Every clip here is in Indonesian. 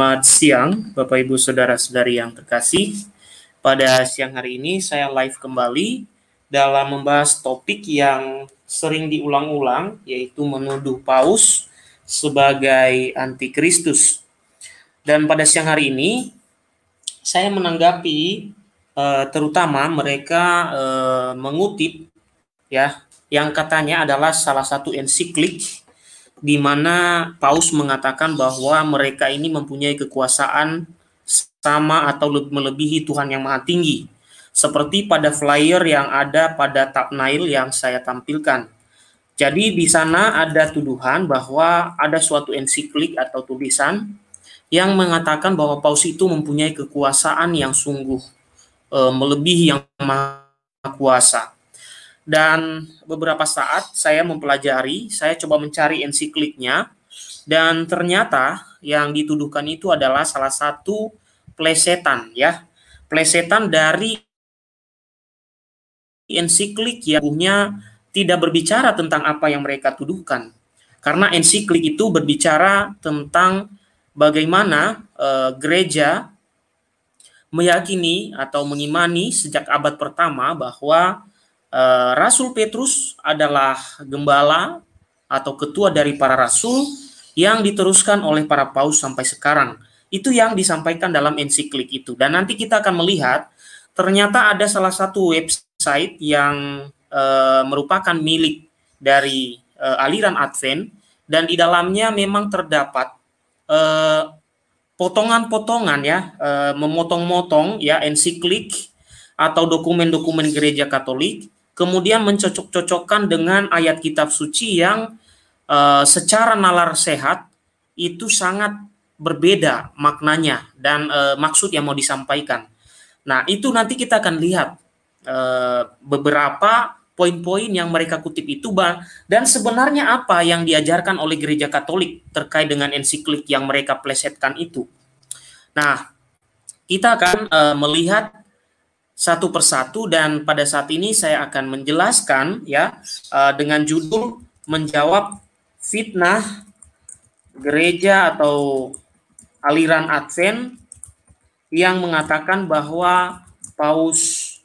Selamat siang, Bapak Ibu Saudara-saudari yang terkasih. Pada siang hari ini saya live kembali dalam membahas topik yang sering diulang-ulang, yaitu menuduh Paus sebagai antikristus. Dan pada siang hari ini saya menanggapi terutama mereka mengutip ya yang katanya adalah salah satu ensiklik di mana Paus mengatakan bahwa mereka ini mempunyai kekuasaan sama atau melebihi Tuhan yang Maha Tinggi. Seperti pada flyer yang ada pada thumbnail yang saya tampilkan. Jadi di sana ada tuduhan bahwa ada suatu ensiklik atau tulisan yang mengatakan bahwa Paus itu mempunyai kekuasaan yang sungguh melebihi yang Maha Kuasa. Dan beberapa saat saya mempelajari, saya coba mencari ensikliknya, dan ternyata yang dituduhkan itu adalah salah satu plesetan ya, plesetan dari ensiklik yang tidak berbicara tentang apa yang mereka tuduhkan. Karena ensiklik itu berbicara tentang bagaimana gereja meyakini atau mengimani sejak abad pertama bahwa Rasul Petrus adalah gembala atau ketua dari para rasul yang diteruskan oleh para paus sampai sekarang. Itu yang disampaikan dalam ensiklik itu. Dan nanti kita akan melihat ternyata ada salah satu website yang merupakan milik dari aliran Advent, dan di dalamnya memang terdapat potongan-potongan ya, memotong-motong ya ensiklik atau dokumen-dokumen gereja Katolik, kemudian mencocok-cocokkan dengan ayat kitab suci yang secara nalar sehat itu sangat berbeda maknanya dan maksud yang mau disampaikan. Nah, itu nanti kita akan lihat beberapa poin-poin yang mereka kutip itu, dan sebenarnya apa yang diajarkan oleh gereja Katolik terkait dengan ensiklik yang mereka plesetkan itu. Nah, kita akan melihat satu persatu, dan pada saat ini saya akan menjelaskan ya dengan judul menjawab fitnah gereja atau aliran Advent yang mengatakan bahwa Paus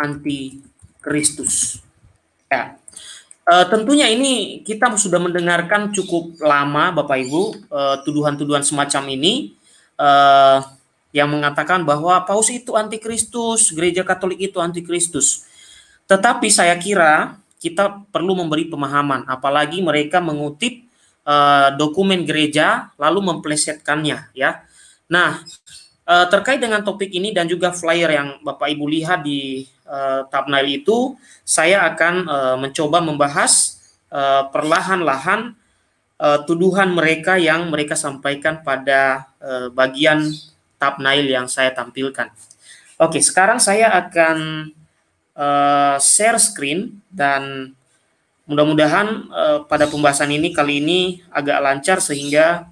antikristus. Ya. Tentunya ini kita sudah mendengarkan cukup lama Bapak Ibu tuduhan-tuduhan semacam ini yang mengatakan bahwa Paus itu antikristus, gereja Katolik itu antikristus. Tetapi saya kira kita perlu memberi pemahaman, apalagi mereka mengutip dokumen gereja lalu memplesetkannya ya. Nah, terkait dengan topik ini dan juga flyer yang Bapak Ibu lihat di thumbnail itu, saya akan mencoba membahas perlahan-lahan tuduhan mereka yang mereka sampaikan pada bagian thumbnail yang saya tampilkan. Oke, sekarang saya akan share screen, dan mudah-mudahan pada pembahasan ini kali ini agak lancar sehingga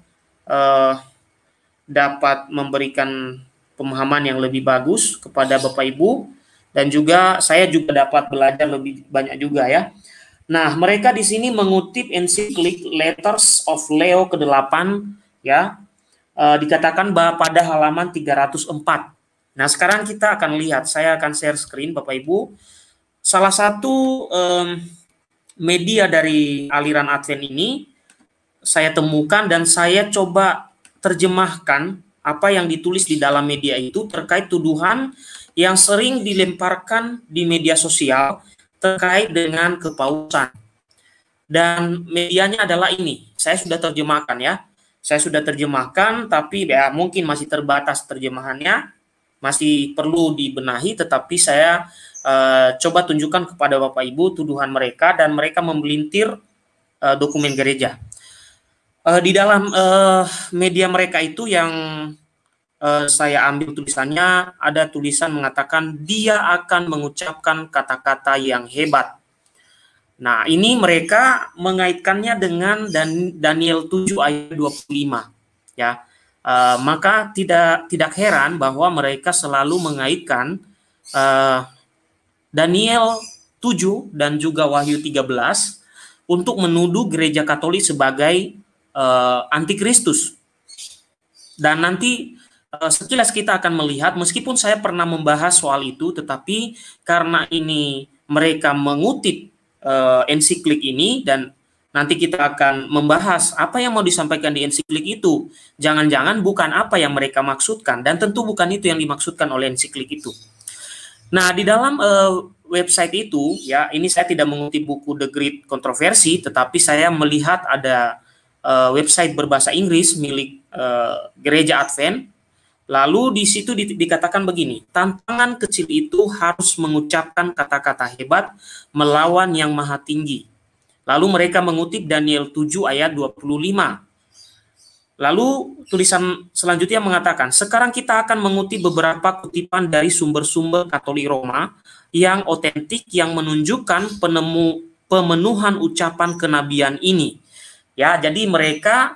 dapat memberikan pemahaman yang lebih bagus kepada Bapak Ibu, dan juga saya juga dapat belajar lebih banyak juga ya. Nah, mereka di sini mengutip ensiklik Letters of Leo ke-8 ya. Dikatakan bahwa pada halaman 304. Nah, sekarang kita akan lihat, saya akan share screen Bapak Ibu. Salah satu media dari aliran Advent ini saya temukan dan saya coba terjemahkan apa yang ditulis di dalam media itu terkait tuduhan yang sering dilemparkan di media sosial terkait dengan kepausan. Dan medianya adalah ini, saya sudah terjemahkan ya. Saya sudah terjemahkan, tapi ya mungkin masih terbatas terjemahannya, masih perlu dibenahi, tetapi saya coba tunjukkan kepada Bapak Ibu tuduhan mereka, dan mereka membelintir dokumen gereja. Di dalam media mereka itu yang saya ambil tulisannya, ada tulisan mengatakan dia akan mengucapkan kata-kata yang hebat. Nah, ini mereka mengaitkannya dengan Daniel 7 ayat 25 ya. Maka tidak heran bahwa mereka selalu mengaitkan Daniel 7 dan juga Wahyu 13 untuk menuduh gereja Katolik sebagai antikristus. Dan nanti sekilas kita akan melihat, meskipun saya pernah membahas soal itu, tetapi karena ini mereka mengutip ensiklik ini, dan nanti kita akan membahas apa yang mau disampaikan di ensiklik itu. Jangan-jangan bukan apa yang mereka maksudkan, dan tentu bukan itu yang dimaksudkan oleh ensiklik itu. Nah, di dalam website itu, ya, ini saya tidak mengutip buku The Great Controversy, tetapi saya melihat ada website berbahasa Inggris milik Gereja Advent. Lalu di situ dikatakan begini, tantangan kecil itu harus mengucapkan kata-kata hebat melawan yang maha tinggi. Lalu mereka mengutip Daniel 7 ayat 25. Lalu tulisan selanjutnya mengatakan, sekarang kita akan mengutip beberapa kutipan dari sumber-sumber Katolik Roma yang otentik yang menunjukkan pemenuhan ucapan kenabian ini. Ya, jadi mereka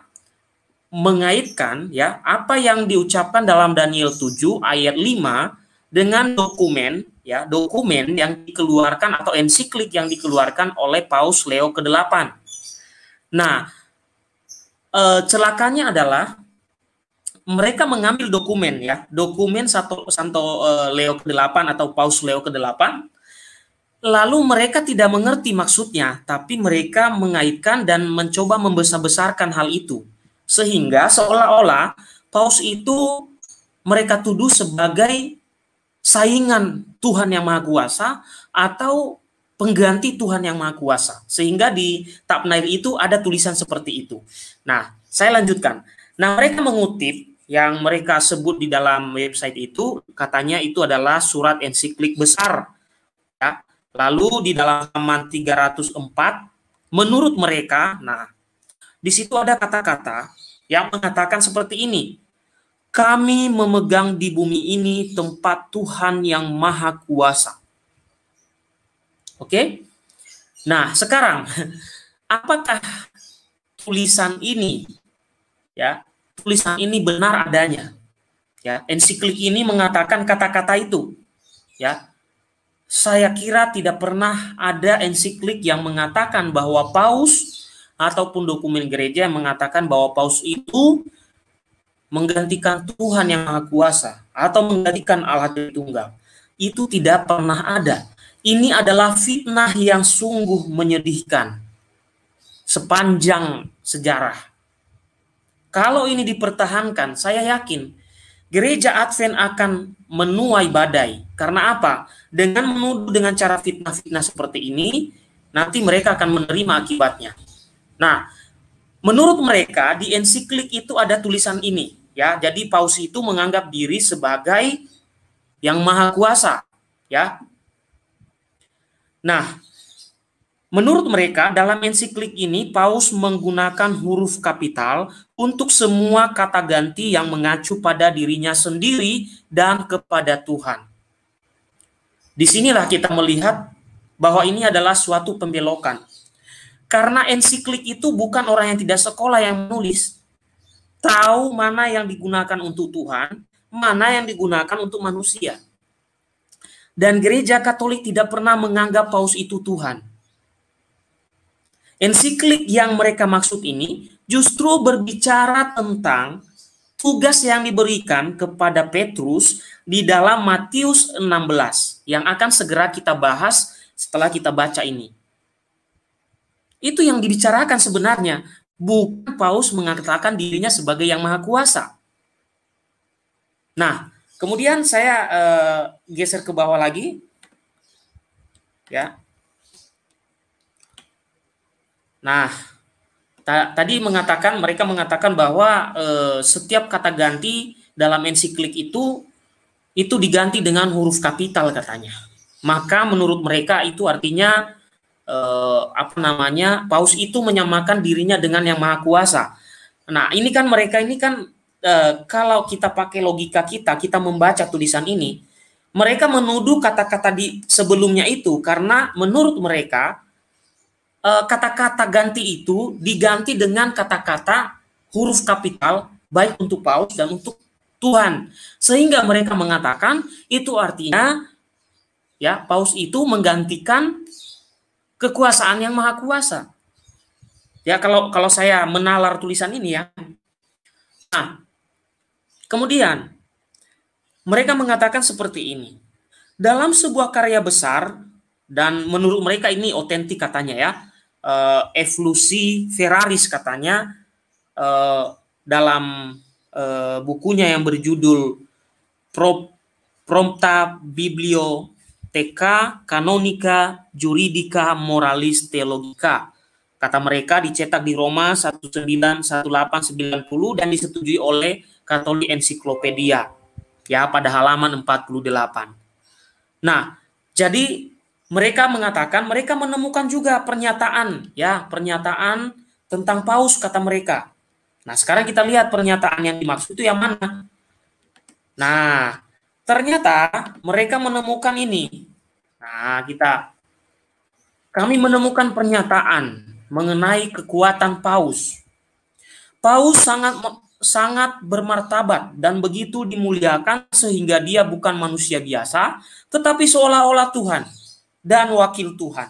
mengaitkan ya apa yang diucapkan dalam Daniel 7 ayat 5 dengan dokumen yang dikeluarkan atau ensiklik yang dikeluarkan oleh Paus Leo ke-8. Nah, celakanya adalah mereka mengambil dokumen Santo Leo ke-8 atau Paus Leo ke-8, lalu mereka tidak mengerti maksudnya, tapi mereka mengaitkan dan mencoba membesar-besarkan hal itu. Sehingga seolah-olah Paus itu mereka tuduh sebagai saingan Tuhan yang Maha Kuasa atau pengganti Tuhan yang Maha Kuasa. Sehingga di thumbnail itu ada tulisan seperti itu. Nah, saya lanjutkan. Nah, mereka mengutip yang mereka sebut di dalam website itu, katanya itu adalah surat ensiklik besar. Ya. Lalu di dalam halaman 304, menurut mereka, nah, di situ ada kata-kata yang mengatakan seperti ini. Kami memegang di bumi ini tempat Tuhan yang Maha Kuasa. Oke? Nah, sekarang apakah tulisan ini benar adanya? Ya, ensiklik ini mengatakan kata-kata itu. Ya. Saya kira tidak pernah ada ensiklik yang mengatakan bahwa Paus ataupun dokumen gereja yang mengatakan bahwa Paus itu menggantikan Tuhan yang Maha Kuasa atau menggantikan Allah Tritunggal. Itu tidak pernah ada. Ini adalah fitnah yang sungguh menyedihkan sepanjang sejarah. Kalau ini dipertahankan, saya yakin Gereja Advent akan menuai badai. Karena apa? Dengan menuduh dengan cara fitnah-fitnah seperti ini, nanti mereka akan menerima akibatnya. Nah, menurut mereka di ensiklik itu ada tulisan ini, ya. Jadi Paus itu menganggap diri sebagai yang Maha Kuasa, ya. Nah, menurut mereka dalam ensiklik ini Paus menggunakan huruf kapital untuk semua kata ganti yang mengacu pada dirinya sendiri dan kepada Tuhan. Disinilah kita melihat bahwa ini adalah suatu pembelokan. Karena ensiklik itu bukan orang yang tidak sekolah yang menulis. Tahu mana yang digunakan untuk Tuhan, mana yang digunakan untuk manusia. Dan gereja Katolik tidak pernah menganggap Paus itu Tuhan. Ensiklik yang mereka maksud ini justru berbicara tentang tugas yang diberikan kepada Petrus di dalam Matius 16 yang akan segera kita bahas setelah kita baca ini. Itu yang dibicarakan sebenarnya, bukan Paus mengatakan dirinya sebagai yang Maha Kuasa. Nah, kemudian saya geser ke bawah lagi, ya. Nah, tadi mereka mengatakan bahwa setiap kata ganti dalam ensiklik itu diganti dengan huruf kapital katanya. Maka menurut mereka itu artinya Paus itu menyamakan dirinya dengan yang Maha Kuasa. Nah, ini kan mereka ini kan kalau kita pakai logika kita membaca tulisan ini, mereka menuduh kata-kata di sebelumnya itu karena menurut mereka kata-kata ganti itu diganti dengan kata-kata huruf kapital baik untuk Paus dan untuk Tuhan. Sehingga mereka mengatakan itu artinya ya Paus itu menggantikan kekuasaan yang Maha Kuasa. Ya, kalau saya menalar tulisan ini ya. Nah, Kemudian, mereka mengatakan seperti ini. Dalam sebuah karya besar, dan menurut mereka ini otentik katanya ya, evolusi Ferraris katanya, dalam bukunya yang berjudul Prompta Bibliotheca Canonica Juridica Moralis Theologica. Kata mereka dicetak di Roma 1890 dan disetujui oleh Katolik Ensiklopedia ya pada halaman 48. Nah, jadi mereka mengatakan mereka menemukan juga pernyataan tentang paus kata mereka. Nah, sekarang kita lihat pernyataan yang dimaksud itu yang mana. Nah, ternyata mereka menemukan ini. Nah, kami menemukan pernyataan mengenai kekuatan paus. Paus sangat bermartabat dan begitu dimuliakan sehingga dia bukan manusia biasa, tetapi seolah-olah Tuhan dan wakil Tuhan.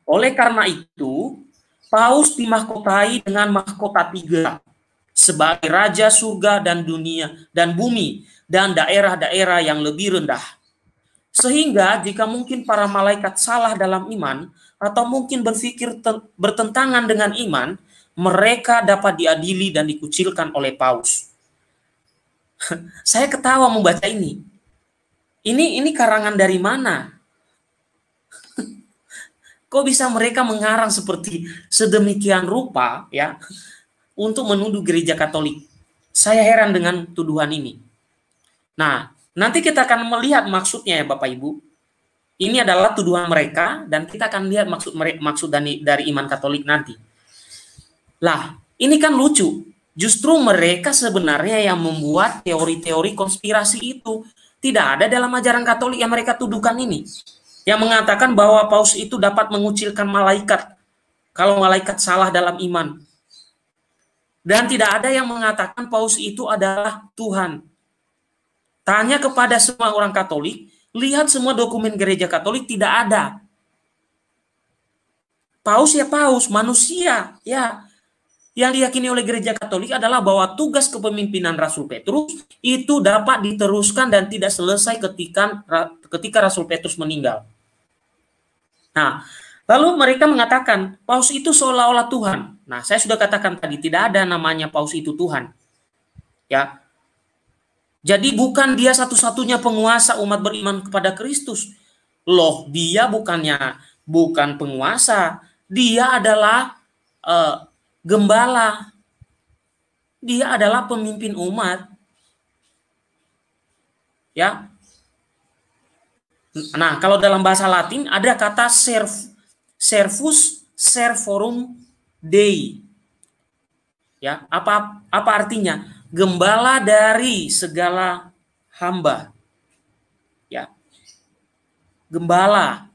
Oleh karena itu, Paus dimahkotai dengan mahkota 3 sebagai raja surga dan dunia dan bumi dan daerah-daerah yang lebih rendah. Sehingga jika mungkin para malaikat salah dalam iman atau mungkin berpikir bertentangan dengan iman, mereka dapat diadili dan dikucilkan oleh Paus. Saya ketawa membaca ini. Ini karangan dari mana? Kok bisa mereka mengarang seperti sedemikian rupa ya untuk menuduh gereja Katolik? Saya heran dengan tuduhan ini. Nah, nanti kita akan melihat maksudnya ya Bapak Ibu. Ini adalah tuduhan mereka dan kita akan lihat maksud dari iman Katolik nanti. Lah, ini kan lucu. Justru mereka sebenarnya yang membuat teori-teori konspirasi itu. Tidak ada dalam ajaran Katolik yang mereka tuduhkan ini. Yang mengatakan bahwa paus itu dapat mengucilkan malaikat kalau malaikat salah dalam iman. Dan tidak ada yang mengatakan paus itu adalah Tuhan. Tanya kepada semua orang Katolik, lihat semua dokumen gereja Katolik, tidak ada. Paus ya paus, manusia ya. Yang diyakini oleh gereja Katolik adalah bahwa tugas kepemimpinan Rasul Petrus itu dapat diteruskan dan tidak selesai ketika Rasul Petrus meninggal. Nah, lalu mereka mengatakan paus itu seolah-olah Tuhan. Nah, saya sudah katakan tadi tidak ada namanya paus itu Tuhan. Ya. Jadi bukan dia satu-satunya penguasa umat beriman kepada Kristus. Loh, dia bukan penguasa, dia adalah gembala. Dia adalah pemimpin umat. Ya. Nah, kalau dalam bahasa Latin ada kata servus servorum Dei. Ya, apa artinya? Gembala dari segala hamba. Ya. Gembala.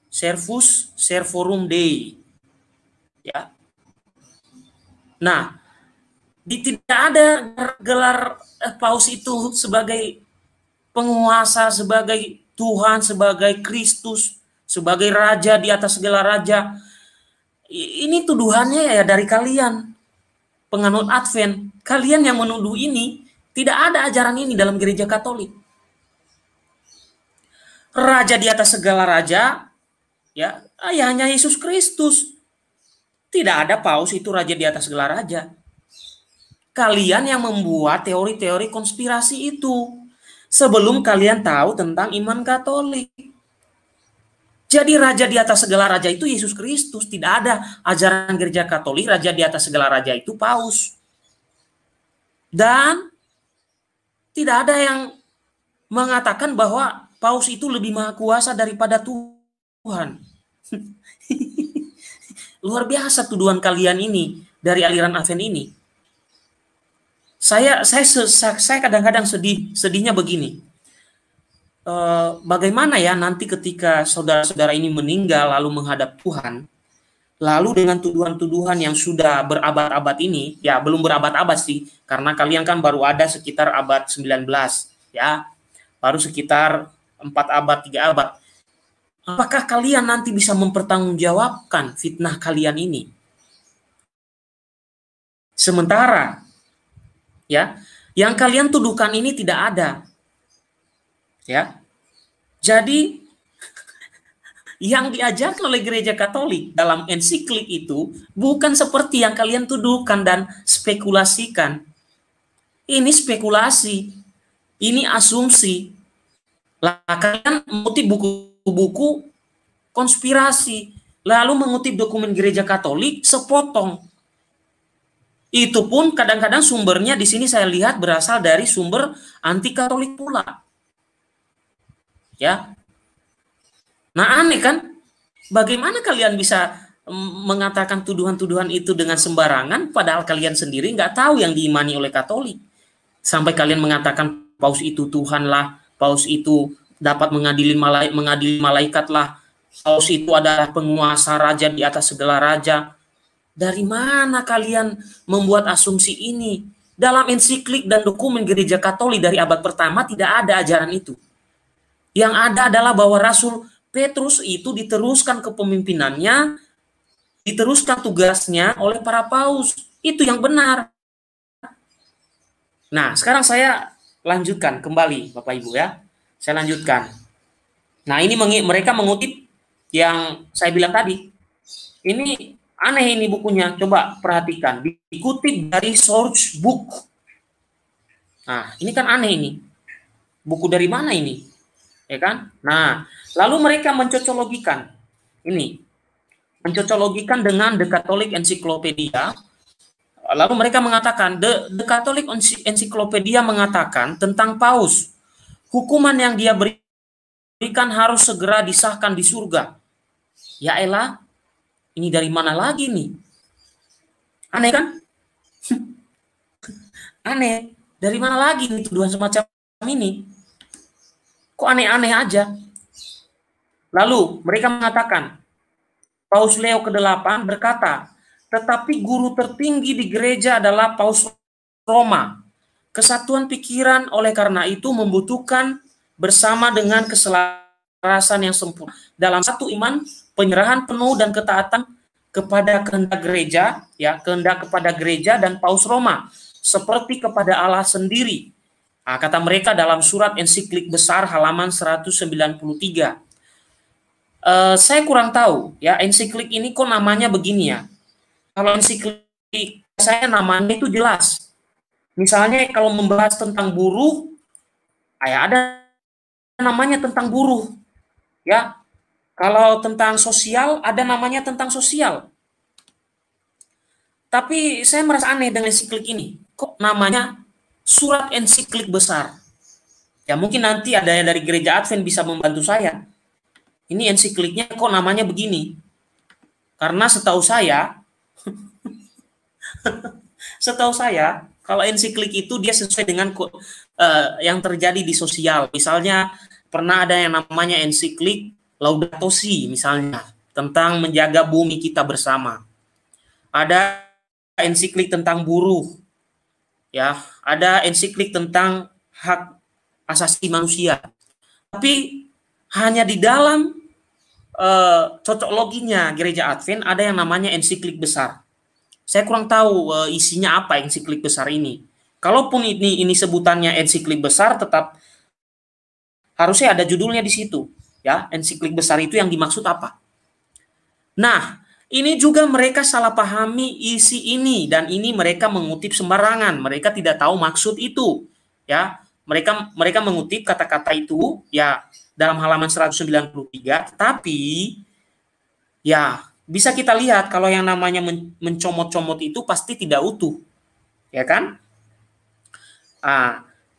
Servus servorum Dei. Ya. Nah, tidak ada gelar paus itu sebagai penguasa, sebagai Tuhan, sebagai Kristus, sebagai raja di atas segala raja. Ini tuduhannya ya dari kalian, penganut Advent. Kalian yang menuduh ini, tidak ada ajaran ini dalam gereja Katolik. Raja di atas segala raja, ya hanya Yesus Kristus. Tidak ada paus itu raja di atas segala raja. Kalian yang membuat teori-teori konspirasi itu sebelum kalian tahu tentang iman Katolik. Jadi raja di atas segala raja itu Yesus Kristus. Tidak ada ajaran gereja Katolik raja di atas segala raja itu paus. Dan tidak ada yang mengatakan bahwa paus itu lebih maha kuasa daripada Tuhan. Luar biasa tuduhan kalian ini dari aliran Advent ini. Saya kadang-kadang sedihnya begini. Bagaimana ya nanti ketika saudara-saudara ini meninggal lalu menghadap Tuhan, lalu dengan tuduhan-tuduhan yang sudah berabad-abad ini, ya belum berabad-abad sih, karena kalian kan baru ada sekitar abad 19, ya, baru sekitar 4 abad, 3 abad. Apakah kalian nanti bisa mempertanggungjawabkan fitnah kalian ini? Sementara ya. Yang kalian tuduhkan ini tidak ada. Ya. Jadi yang diajarkan oleh gereja Katolik dalam ensiklik itu bukan seperti yang kalian tuduhkan dan spekulasikan. Ini spekulasi, ini asumsi. Lah kalian mengutip buku-buku konspirasi, lalu mengutip dokumen gereja Katolik sepotong. Itu pun kadang-kadang sumbernya di sini saya lihat berasal dari sumber anti Katolik pula. Ya. Nah, aneh kan? Bagaimana kalian bisa mengatakan tuduhan-tuduhan itu dengan sembarangan padahal kalian sendiri nggak tahu yang diimani oleh Katolik. Sampai kalian mengatakan paus itu Tuhan lah, paus itu dapat mengadili malaikat lah, paus itu adalah penguasa raja di atas segala raja. Dari mana kalian membuat asumsi ini? Dalam ensiklik dan dokumen gereja Katolik dari abad pertama tidak ada ajaran itu. Yang ada adalah bahwa Rasul Petrus itu diteruskan kepemimpinannya, diteruskan tugasnya oleh para paus. Itu yang benar. Nah, sekarang saya lanjutkan kembali, Bapak Ibu ya. Saya lanjutkan. Nah, ini mereka mengutip yang saya bilang tadi. Ini aneh ini bukunya, coba perhatikan. Dikutip dari source book. Nah, ini kan aneh ini. Buku dari mana ini? Ya kan? Nah, lalu mereka mencocologikan. Ini. Mencocologikan dengan The Catholic Encyclopedia. Lalu mereka mengatakan, The Catholic Encyclopedia mengatakan tentang paus. Hukuman yang dia berikan harus segera disahkan di surga. Ya elah, ini dari mana lagi nih? Aneh kan? Aneh. Dari mana lagi nih tuduhan semacam ini? Kok aneh-aneh aja? Lalu mereka mengatakan, Paus Leo ke-8 berkata, tetapi guru tertinggi di gereja adalah Paus Roma. Kesatuan pikiran oleh karena itu membutuhkan bersama dengan keselarasan yang sempurna. Dalam satu iman, penyerahan penuh dan ketaatan kepada kehendak gereja, ya, kehendak kepada gereja dan Paus Roma, seperti kepada Allah sendiri. Nah, kata mereka dalam surat ensiklik besar halaman 193. Saya kurang tahu, ya, ensiklik ini kok namanya begini ya. Kalau ensiklik saya namanya itu jelas. Misalnya kalau membahas tentang buruh, ya ada namanya tentang buruh, ya. Kalau tentang sosial, ada namanya tentang sosial. Tapi saya merasa aneh dengan ensiklik ini. Kok namanya surat ensiklik besar? Ya mungkin nanti ada yang dari gereja Advent bisa membantu saya. Ini ensikliknya kok namanya begini? Karena setahu saya, kalau ensiklik itu dia sesuai dengan yang terjadi di sosial. Misalnya pernah ada yang namanya ensiklik Laudato Si misalnya, tentang menjaga bumi kita bersama. Ada ensiklik tentang buruh, ya, ada ensiklik tentang hak asasi manusia. Tapi hanya di dalam cocok loginya gereja Advent ada yang namanya ensiklik besar. Saya kurang tahu isinya apa ensiklik besar ini. Kalaupun ini sebutannya ensiklik besar, tetap harusnya ada judulnya di situ. Ya, ensiklik besar itu yang dimaksud apa? Nah, ini juga mereka salah pahami isi ini dan ini mereka mengutip sembarangan. Mereka tidak tahu maksud itu. Ya, mereka mengutip kata-kata itu ya dalam halaman 193, tapi ya bisa kita lihat kalau yang namanya mencomot-comot itu pasti tidak utuh. Ya kan?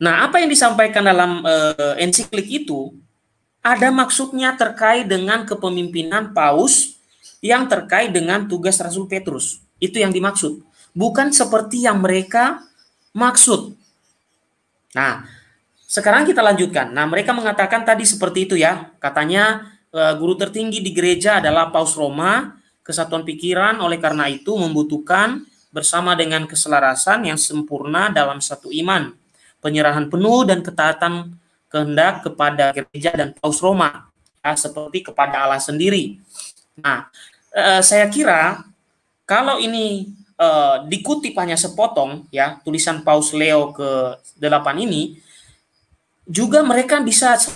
Nah, apa yang disampaikan dalam ensiklik itu ada maksudnya terkait dengan kepemimpinan Paus yang terkait dengan tugas Rasul Petrus. Itu yang dimaksud. Bukan seperti yang mereka maksud. Nah, sekarang kita lanjutkan. Nah, mereka mengatakan tadi seperti itu ya. Katanya guru tertinggi di gereja adalah Paus Roma. Kesatuan pikiran oleh karena itu membutuhkan bersama dengan keselarasan yang sempurna dalam satu iman. Penyerahan penuh dan ketaatan kehendak kepada gereja dan Paus Roma, ya, seperti kepada Allah sendiri. Nah, saya kira kalau ini dikutip hanya sepotong ya, tulisan Paus Leo ke-8 ini, juga mereka bisa saja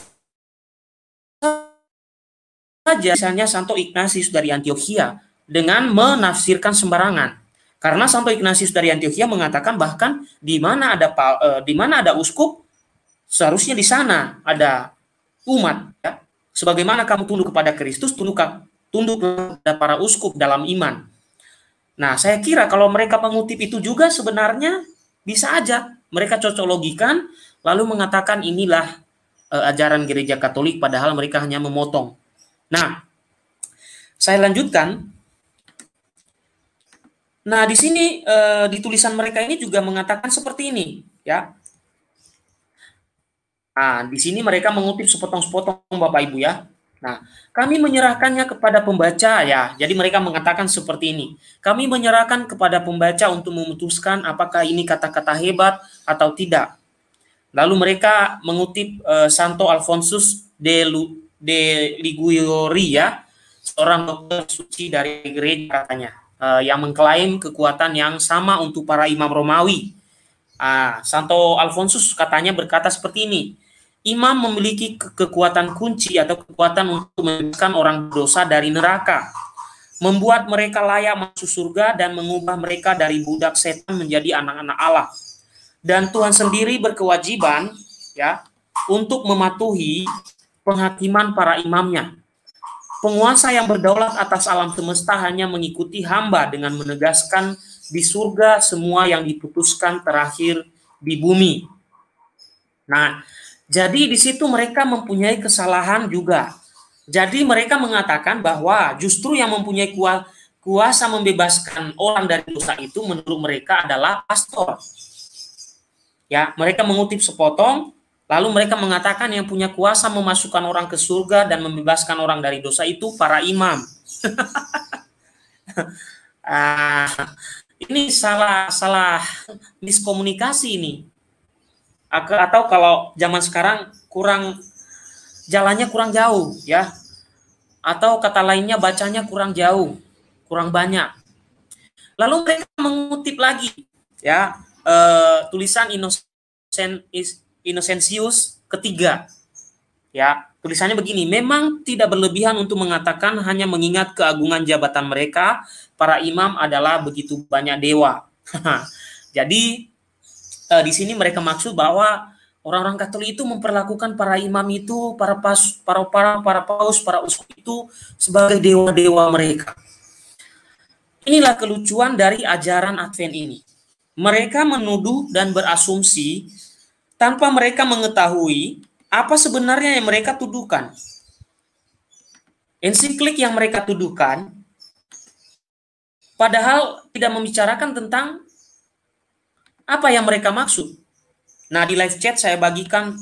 misalnya Santo Ignatius dari Antioquia dengan menafsirkan sembarangan. Karena Santo Ignatius dari Antioquia mengatakan bahkan di mana ada uskup, seharusnya di sana ada umat ya. Sebagaimana kamu tunduk kepada Kristus, tunduk kepada para uskup dalam iman. Nah, saya kira kalau mereka mengutip itu juga sebenarnya bisa aja mereka cocok logikan lalu mengatakan inilah ajaran gereja Katolik, padahal mereka hanya memotong. Nah, saya lanjutkan. Nah, di sini di tulisan mereka ini juga mengatakan seperti ini, ya. Nah, di sini mereka mengutip sepotong-sepotong Bapak Ibu ya. Nah, kami menyerahkannya kepada pembaca ya. Jadi mereka mengatakan seperti ini. Kami menyerahkan kepada pembaca untuk memutuskan apakah ini kata-kata hebat atau tidak. Lalu mereka mengutip Santo Alfonsus de Liguori ya, seorang dokter suci dari gereja katanya, yang mengklaim kekuatan yang sama untuk para imam Romawi. Santo Alfonsus katanya berkata seperti ini, imam memiliki kekuatan kunci atau kekuatan untuk membebaskan orang dosa dari neraka, membuat mereka layak masuk surga dan mengubah mereka dari budak setan menjadi anak-anak Allah. Dan Tuhan sendiri berkewajiban ya untuk mematuhi penghakiman para imamnya. Penguasa yang berdaulat atas alam semesta hanya mengikuti hamba dengan menegaskan di surga semua yang diputuskan terakhir di bumi. Nah, jadi di situ mereka mempunyai kesalahan juga. Jadi mereka mengatakan bahwa justru yang mempunyai kuasa membebaskan orang dari dosa itu menurut mereka adalah pastor. Ya, mereka mengutip sepotong, lalu mereka mengatakan yang punya kuasa memasukkan orang ke surga dan membebaskan orang dari dosa itu para imam. Ini salah miskomunikasi ini. Atau kalau zaman sekarang jalannya kurang jauh ya. Atau kata lainnya bacanya kurang jauh, kurang banyak. Lalu mereka mengutip lagi ya tulisan Innocentius ketiga. Ya, tulisannya begini, memang tidak berlebihan untuk mengatakan hanya mengingat keagungan jabatan mereka, para imam adalah begitu banyak dewa. Jadi di sini mereka maksud bahwa orang-orang Katolik itu memperlakukan para imam itu, para paus, para uskup itu sebagai dewa-dewa mereka. Inilah kelucuan dari ajaran Advent ini. Mereka menuduh dan berasumsi tanpa mereka mengetahui apa sebenarnya yang mereka tuduhkan. Ensiklik yang mereka tuduhkan padahal tidak membicarakan tentang apa yang mereka maksud. Nah, di live chat saya bagikan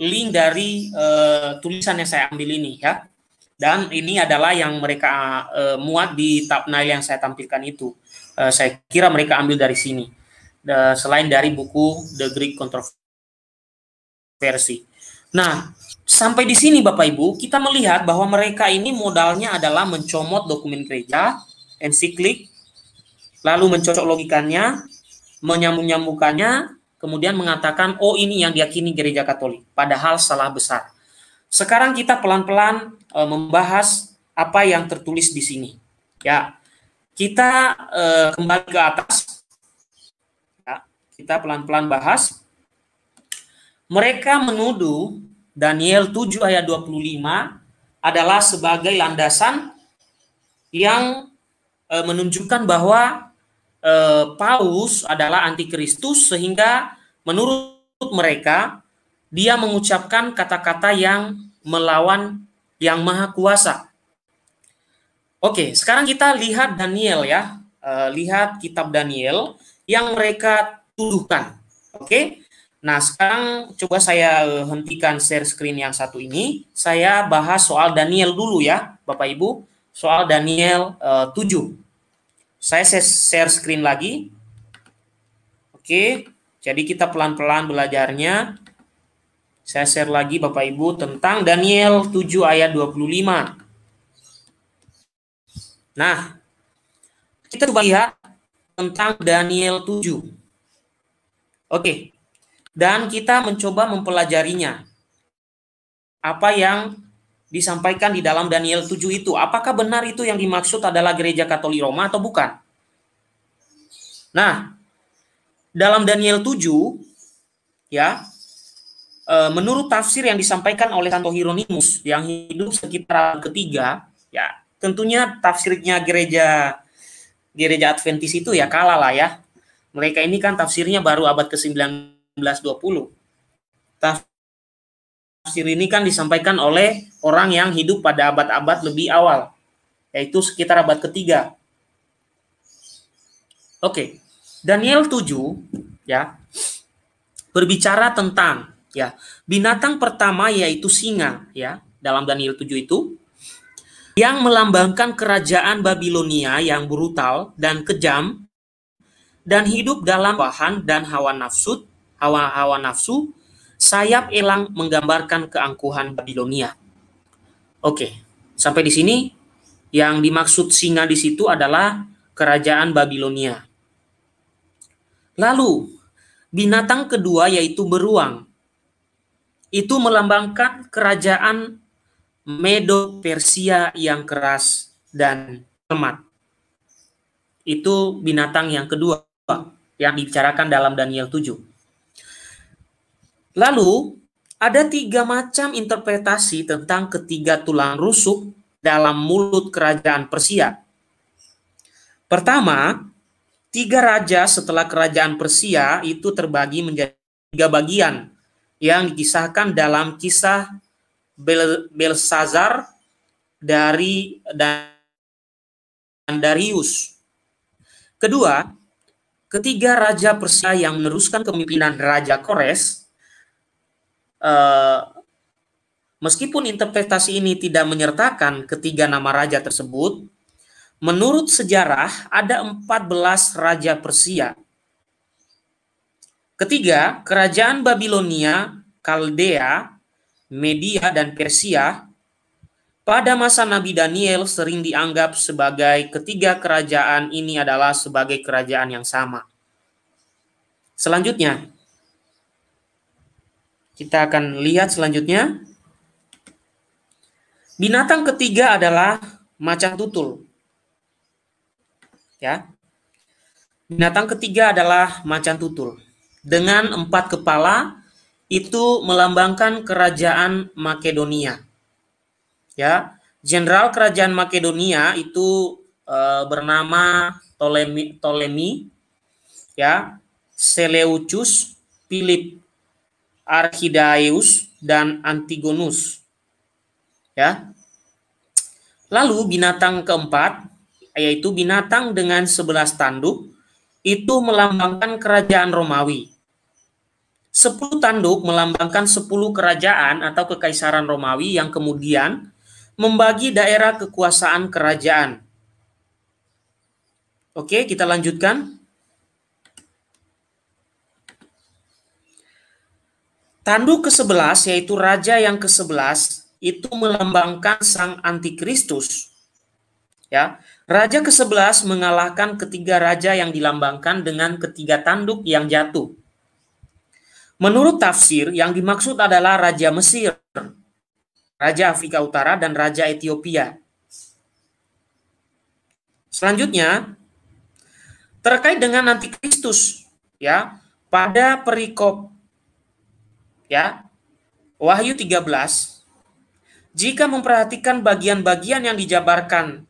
link dari tulisan yang saya ambil ini ya. Dan ini adalah yang mereka muat di thumbnail yang saya tampilkan itu. Saya kira mereka ambil dari sini. Selain dari buku The Greek Controversy. Nah, sampai di sini Bapak Ibu, kita melihat bahwa mereka ini modalnya adalah mencomot dokumen gereja, ensiklik, lalu mencocok logikanya, menyambung-nyambungkannya, kemudian mengatakan, oh ini yang diyakini gereja Katolik. Padahal salah besar. Sekarang kita pelan-pelan membahas apa yang tertulis di sini. Ya, kita kembali ke atas. Ya, kita pelan-pelan bahas. Mereka menuduh Daniel 7 ayat 25 adalah sebagai landasan yang menunjukkan bahwa Paus adalah antikristus, sehingga menurut mereka dia mengucapkan kata-kata yang melawan yang maha kuasa. Oke, sekarang kita lihat Daniel ya. Lihat kitab Daniel yang mereka tuduhkan. Oke. Nah, sekarang coba saya hentikan share screen yang satu ini. Saya bahas soal Daniel dulu ya, Bapak Ibu. Soal Daniel 7. Saya share screen lagi. Oke. Jadi kita pelan-pelan belajarnya. Saya share lagi Bapak Ibu tentang Daniel 7 ayat 25. Nah, kita coba lihat tentang Daniel 7. Oke. Dan kita mencoba mempelajarinya. Apa yang disampaikan di dalam Daniel 7 itu. Apakah benar itu yang dimaksud adalah gereja Katolik Roma atau bukan? Nah, dalam Daniel 7, ya, menurut tafsir yang disampaikan oleh Santo Hieronymus yang hidup sekitar abad ketiga, ya, tentunya tafsirnya gereja Adventis itu ya kalah lah ya. Mereka ini kan tafsirnya baru abad ke-19-20. Tafsir ini kan disampaikan oleh orang yang hidup pada abad-abad lebih awal, yaitu sekitar abad ketiga. Oke, Daniel 7 ya berbicara tentang ya binatang pertama yaitu singa ya dalam Daniel 7 itu yang melambangkan kerajaan Babilonia yang brutal dan kejam dan hidup dalam bahan dan hawa nafsu, sayap elang menggambarkan keangkuhan Babilonia. Oke, sampai di sini yang dimaksud singa di situ adalah kerajaan Babilonia. Lalu, binatang kedua yaitu beruang. Itu melambangkan kerajaan Medo-Persia yang keras dan lemah. Itu binatang yang kedua yang dibicarakan dalam Daniel 7. Lalu, ada 3 macam interpretasi tentang ketiga tulang rusuk dalam mulut kerajaan Persia. Pertama, 3 raja setelah kerajaan Persia itu terbagi menjadi 3 bagian yang dikisahkan dalam kisah Belsazar dan Darius. Kedua, ketiga raja Persia yang meneruskan kepemimpinan Raja Kores, meskipun interpretasi ini tidak menyertakan ketiga nama raja tersebut, menurut sejarah ada 14 raja Persia. Ketiga, kerajaan Babilonia, Kaldea, Media, dan Persia pada masa Nabi Daniel sering dianggap sebagai ketiga kerajaan ini adalah sebagai kerajaan yang sama. Selanjutnya, kita akan lihat selanjutnya. Binatang ketiga adalah macan tutul. Ya. Binatang ketiga adalah macan tutul. Dengan 4 kepala, itu melambangkan kerajaan Makedonia. Ya, jenderal kerajaan Makedonia itu bernama Ptolemy, ya, Seleucus, Philip, Archidaeus, dan Antigonus. Ya. Lalu binatang keempat, yaitu binatang dengan 11 tanduk, itu melambangkan kerajaan Romawi. 10 tanduk melambangkan 10 kerajaan atau kekaisaran Romawi yang kemudian membagi daerah kekuasaan kerajaan. Oke, kita lanjutkan. Tanduk ke-11 yaitu raja yang ke-11 itu melambangkan sang antikristus. Ya, raja ke-11 mengalahkan ketiga raja yang dilambangkan dengan ketiga tanduk yang jatuh. Menurut tafsir, yang dimaksud adalah raja Mesir, raja Afrika Utara, dan raja Ethiopia. Selanjutnya, terkait dengan antikristus, ya, pada perikop ya Wahyu 13, jika memperhatikan bagian-bagian yang dijabarkan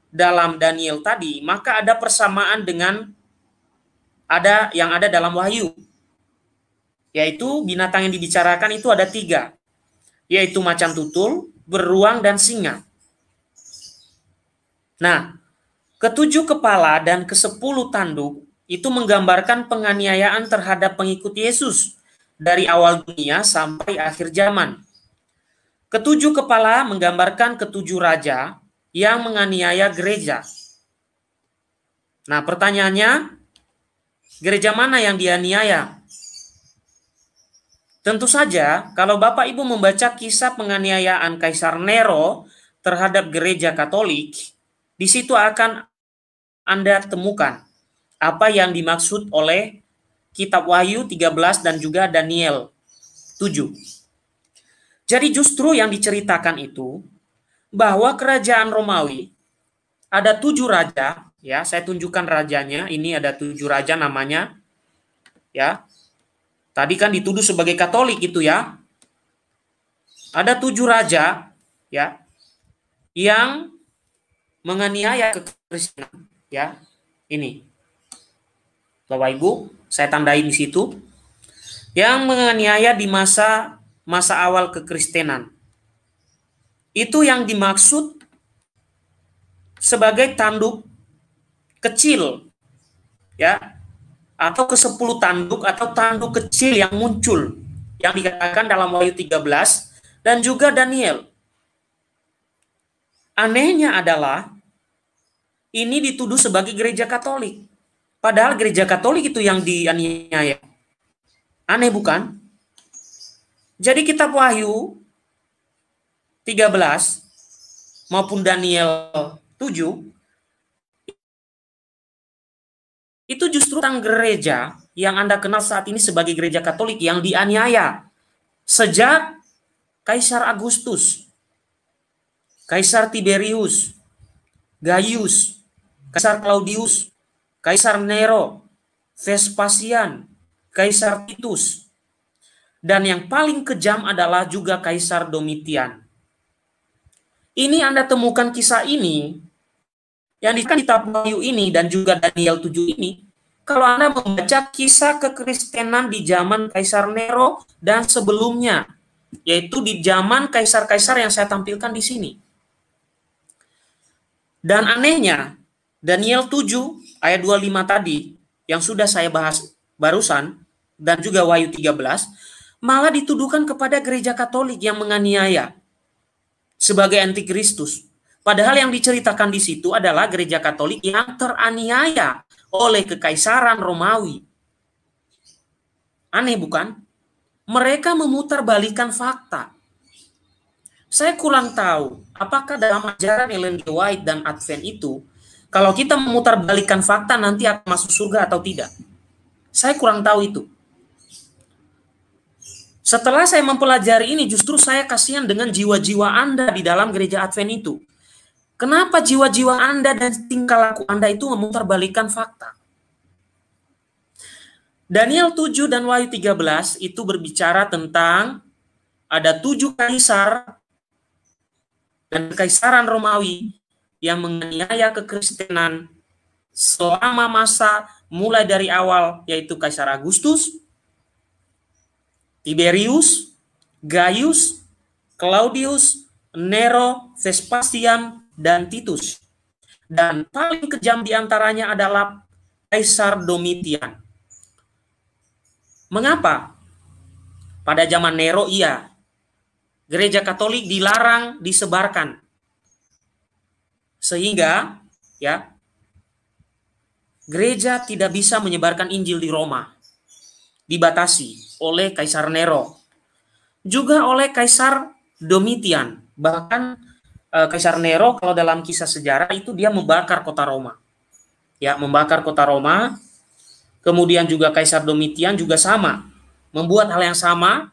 dalam Daniel tadi, maka ada persamaan dengan yang ada dalam Wahyu, yaitu binatang yang dibicarakan itu ada 3, yaitu macan tutul, beruang, dan singa. Nah, ke-7 kepala dan ke-10 tanduk itu menggambarkan penganiayaan terhadap pengikut Yesus dari awal dunia sampai akhir zaman. Ke-7 kepala menggambarkan ke-7 raja yang menganiaya gereja. Nah, pertanyaannya, gereja mana yang dianiaya? Tentu saja, kalau Bapak Ibu membaca kisah penganiayaan Kaisar Nero terhadap gereja Katolik, di situ akan Anda temukan apa yang dimaksud oleh kitab Wahyu 13 dan juga Daniel 7. Jadi justru yang diceritakan itu bahwa kerajaan Romawi ada 7 raja, ya, saya tunjukkan rajanya. Ini ada 7 raja namanya, ya. Tadi kan dituduh sebagai Katolik itu ya. Ada 7 raja, ya, yang menganiaya kekristenan, ya. Ini, Bapak Ibu, saya tandai di situ. Yang menganiaya di masa awal kekristenan. Itu yang dimaksud sebagai tanduk kecil, ya, atau ke-10 tanduk atau tanduk kecil yang muncul, yang dikatakan dalam Wahyu 13 dan juga Daniel. Anehnya adalah ini dituduh sebagai gereja Katolik. Padahal gereja Katolik itu yang dianiaya. Aneh bukan? Jadi kitab Wahyu 13 maupun Daniel 7 itu justru tentang gereja yang Anda kenal saat ini sebagai gereja Katolik yang dianiaya sejak Kaisar Agustus, Kaisar Tiberius, Gaius, Kaisar Claudius, Kaisar Nero, Vespasian, Kaisar Titus, dan yang paling kejam adalah juga Kaisar Domitian. Ini Anda temukan kisah ini yang di kitab Wahyu ini dan juga Daniel 7 ini, kalau Anda membaca kisah kekristenan di zaman Kaisar Nero dan sebelumnya, yaitu di zaman kaisar-kaisar yang saya tampilkan di sini. Dan anehnya, Daniel 7 ayat 25 tadi yang sudah saya bahas barusan dan juga Wahyu 13 malah dituduhkan kepada gereja Katolik yang menganiaya sebagai antikristus. Padahal yang diceritakan di situ adalah gereja Katolik yang teraniaya oleh kekaisaran Romawi. Aneh bukan? Mereka memutarbalikkan fakta. Saya kurang tahu apakah dalam ajaran Ellen G. White dan Advent itu, kalau kita memutarbalikkan fakta nanti akan masuk surga atau tidak. Saya kurang tahu itu. Setelah saya mempelajari ini, justru saya kasihan dengan jiwa-jiwa Anda di dalam gereja Advent itu. Kenapa jiwa-jiwa Anda dan tingkah laku Anda itu memutarbalikkan fakta? Daniel 7 dan Wahyu 13 itu berbicara tentang ada 7 kaisar dan kekaisaran Romawi yang menganiaya kekristenan selama masa mulai dari awal, yaitu Kaisar Agustus, Tiberius, Gaius, Claudius, Nero, Vespasian, dan Titus. Dan paling kejam diantaranya adalah Kaisar Domitian. Mengapa? Pada zaman Nero, iya, gereja Katolik dilarang disebarkan. Sehingga, ya, gereja tidak bisa menyebarkan Injil di Roma. Dibatasi oleh Kaisar Nero. Juga oleh Kaisar Domitian. Bahkan Kaisar Nero kalau dalam kisah sejarah itu dia membakar kota Roma. Ya, membakar kota Roma. Kemudian juga Kaisar Domitian juga sama, membuat hal yang sama,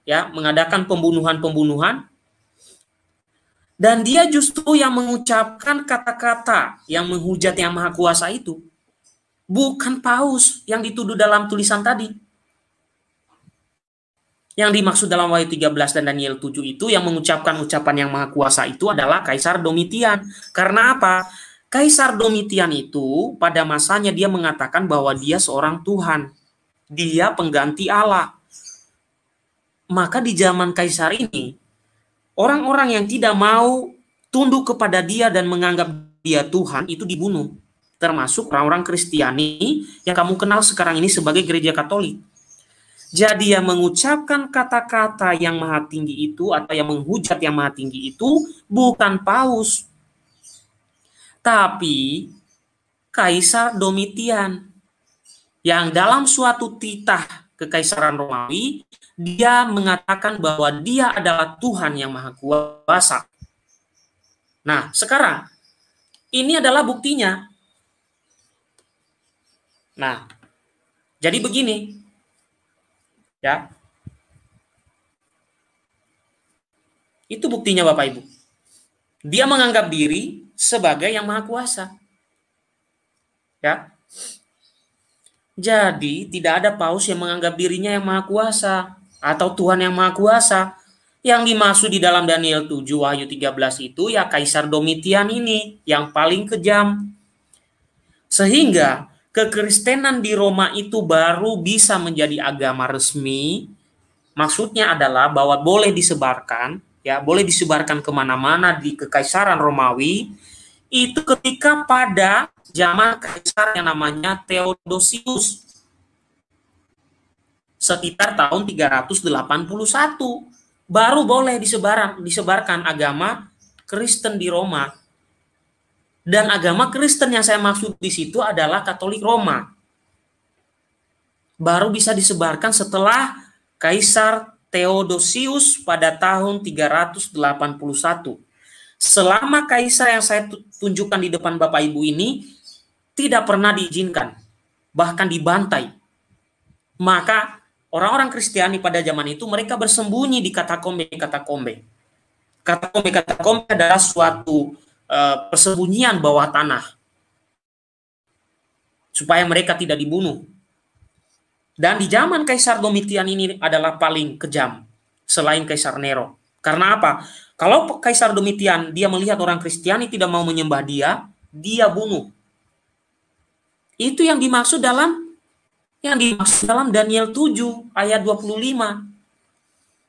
ya, mengadakan pembunuhan-pembunuhan. Dan dia justru yang mengucapkan kata-kata yang menghujat Yang Maha Kuasa itu. Bukan Paus yang dituduh dalam tulisan tadi. Yang dimaksud dalam Wahyu 13 dan Daniel 7 itu yang mengucapkan ucapan Yang Maha Kuasa itu adalah Kaisar Domitian. Karena apa? Kaisar Domitian itu pada masanya dia mengatakan bahwa dia seorang Tuhan. Dia pengganti Allah. Maka di zaman Kaisar ini, orang-orang yang tidak mau tunduk kepada dia dan menganggap dia Tuhan itu dibunuh. Termasuk orang-orang Kristiani yang kamu kenal sekarang ini sebagai gereja Katolik. Jadi yang mengucapkan kata-kata Yang Maha Tinggi itu atau yang menghujat Yang Maha Tinggi itu bukan Paus, tapi Kaisar Domitian, yang dalam suatu titah kekaisaran Romawi, dia mengatakan bahwa dia adalah Tuhan Yang Maha Kuasa. Nah, sekarang, ini adalah buktinya. Nah, jadi begini, ya. Itu buktinya Bapak Ibu. Dia menganggap diri sebagai yang maha kuasa. Ya. Jadi, tidak ada paus yang menganggap dirinya yang maha kuasa atau Tuhan yang maha kuasa. Yang dimaksud di dalam Daniel 7 Wahyu 13 itu ya Kaisar Domitian ini yang paling kejam. Sehingga kekristenan di Roma itu baru bisa menjadi agama resmi. Maksudnya adalah bahwa boleh disebarkan, ya boleh disebarkan kemana-mana di Kekaisaran Romawi, itu ketika pada zaman kaisar yang namanya Theodosius sekitar tahun 381 baru boleh disebarkan agama Kristen di Roma. Dan agama Kristen yang saya maksud di situ adalah Katolik Roma. Baru bisa disebarkan setelah Kaisar Theodosius pada tahun 381. Selama kaisar yang saya tunjukkan di depan Bapak Ibu ini tidak pernah diizinkan, bahkan dibantai. Maka orang-orang Kristiani pada zaman itu mereka bersembunyi di katakombe. Katakombe adalah suatu persembunyian bawah tanah supaya mereka tidak dibunuh. Dan di zaman Kaisar Domitian ini adalah paling kejam selain Kaisar Nero. Karena apa? Kalau Kaisar Domitian dia melihat orang Kristiani tidak mau menyembah dia bunuh. Itu yang dimaksud dalam Daniel 7 ayat 25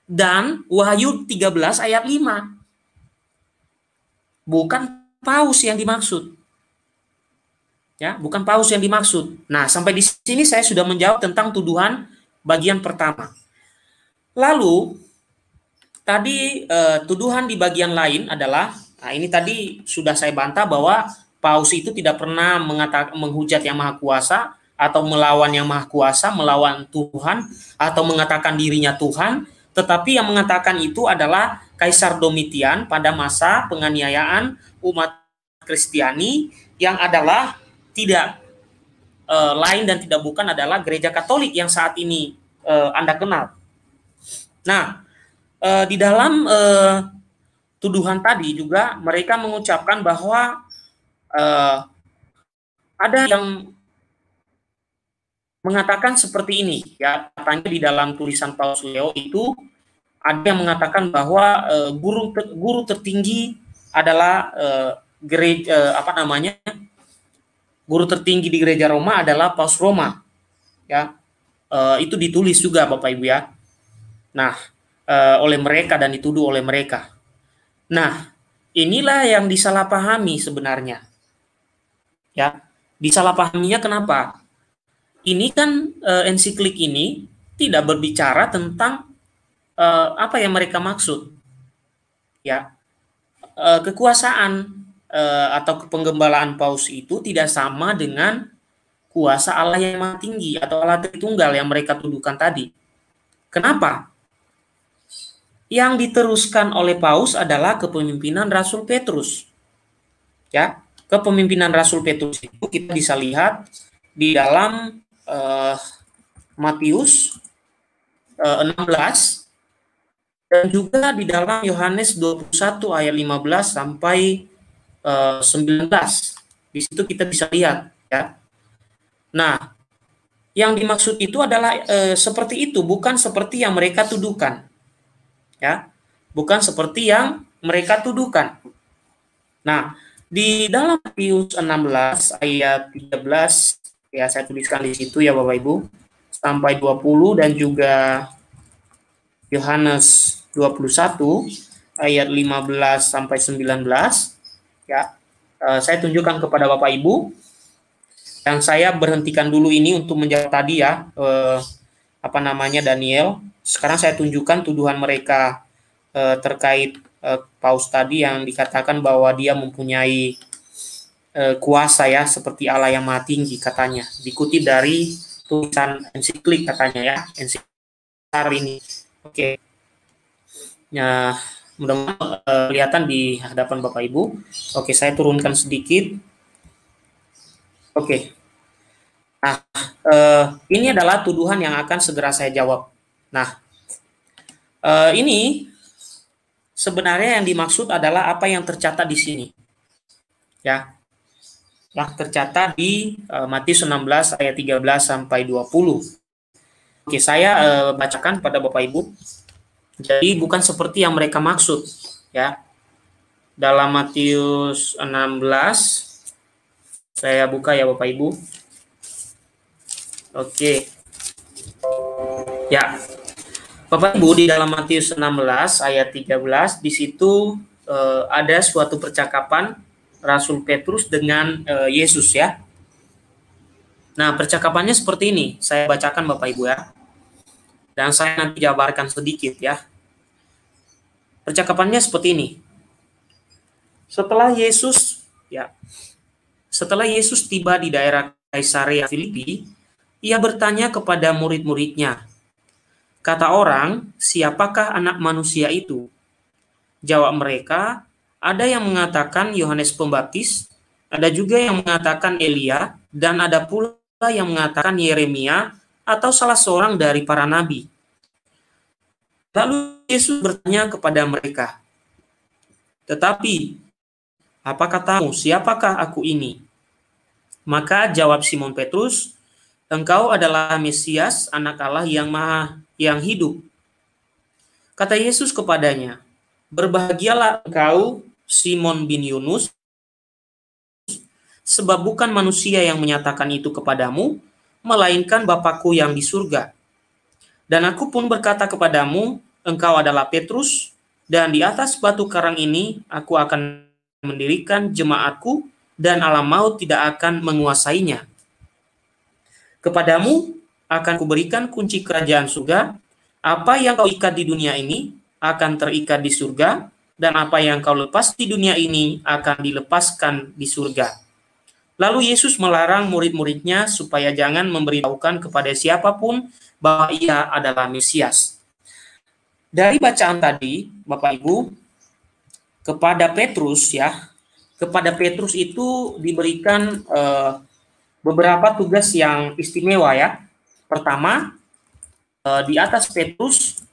dan Wahyu 13 ayat 5. Bukan paus yang dimaksud. Ya, bukan paus yang dimaksud. Nah, sampai di sini saya sudah menjawab tentang tuduhan bagian pertama. Lalu tadi tuduhan di bagian lain adalah, nah ini tadi sudah saya bantah bahwa paus itu tidak pernah menghujat yang maha kuasa atau melawan yang maha kuasa, melawan Tuhan atau mengatakan dirinya Tuhan, tetapi yang mengatakan itu adalah Kaisar Domitian pada masa penganiayaan umat Kristiani yang adalah tidak lain dan tidak bukan adalah gereja Katolik yang saat ini Anda kenal. Nah, di dalam tuduhan tadi juga mereka mengucapkan bahwa ada yang mengatakan seperti ini, ya katanya di dalam tulisan Paus Leo itu ada yang mengatakan bahwa guru tertinggi adalah gereja guru tertinggi di gereja Roma adalah Paus Roma, ya itu ditulis juga Bapak Ibu ya. Nah, oleh mereka dan dituduh oleh mereka. Nah, inilah yang disalahpahami sebenarnya. Ya, disalahpahaminya kenapa? Ini kan ensiklik ini tidak berbicara tentang apa yang mereka maksud. Ya, kekuasaan atau kepenggembalaan paus itu tidak sama dengan kuasa Allah yang maha tinggi atau Allah Tritunggal yang mereka tuduhkan tadi. Kenapa? Yang diteruskan oleh paus adalah kepemimpinan Rasul Petrus. Ya, kepemimpinan Rasul Petrus itu kita bisa lihat di dalam Matius 16 dan juga di dalam Yohanes 21 ayat 15 sampai 19. Di situ kita bisa lihat ya. Nah, yang dimaksud itu adalah seperti itu, bukan seperti yang mereka tuduhkan. Ya. Bukan seperti yang mereka tuduhkan. Nah, di dalam Matius 16 ayat 13 ya saya tuliskan di situ ya Bapak Ibu sampai 20 dan juga Yohanes 21 ayat 15 sampai 19 ya. Saya tunjukkan kepada Bapak Ibu dan saya berhentikan dulu ini untuk menjawab tadi ya Daniel. Sekarang saya tunjukkan tuduhan mereka terkait paus tadi yang dikatakan bahwa dia mempunyai kuasa ya seperti Allah yang maha tinggi katanya, dikutip dari tulisan ensiklik katanya ya, ensiklik ini. Oke. Ya, mudah-mudahan kelihatan di hadapan Bapak Ibu. Oke, saya turunkan sedikit. Oke. Nah, Ini adalah tuduhan yang akan segera saya jawab. Nah, ini sebenarnya yang dimaksud adalah apa yang tercatat di sini. Ya, yang tercatat di Matius 16 ayat 13 sampai 20. Oke, saya bacakan pada Bapak Ibu. Jadi bukan seperti yang mereka maksud, ya. Dalam Matius 16, saya buka ya Bapak Ibu. Oke. Ya. Bapak Ibu, di dalam Matius 16 ayat 13 di situ ada suatu percakapan Rasul Petrus dengan Yesus, ya. Nah, percakapannya seperti ini. Saya bacakan Bapak Ibu, ya. Dan saya nanti jabarkan sedikit, ya. Percakapannya seperti ini. Setelah Yesus tiba di daerah Kaisarea Filipi, ia bertanya kepada murid-muridnya, kata orang, siapakah anak manusia itu? Jawab mereka, ada yang mengatakan Yohanes Pembaptis, ada juga yang mengatakan Elia, dan ada pula yang mengatakan Yeremia atau salah seorang dari para nabi. Lalu Yesus bertanya kepada mereka, tetapi apa katamu, siapakah aku ini? Maka jawab Simon Petrus, engkau adalah Mesias, anak Allah yang hidup. Kata Yesus kepadanya, berbahagialah engkau, Simon bin Yunus, sebab bukan manusia yang menyatakan itu kepadamu, melainkan Bapakku yang di surga. Dan aku pun berkata kepadamu, engkau adalah Petrus, dan di atas batu karang ini aku akan mendirikan jemaatku, dan alam maut tidak akan menguasainya. Kepadamu akan kuberikan kunci kerajaan surga. Apa yang kau ikat di dunia ini akan terikat di surga, dan apa yang kau lepas di dunia ini akan dilepaskan di surga. Lalu Yesus melarang murid-muridnya supaya jangan memberitahukan kepada siapapun bahwa ia adalah Mesias. Dari bacaan tadi, Bapak Ibu, kepada Petrus, ya, kepada Petrus itu diberikan beberapa tugas yang istimewa, ya. Pertama, di atas Petrus,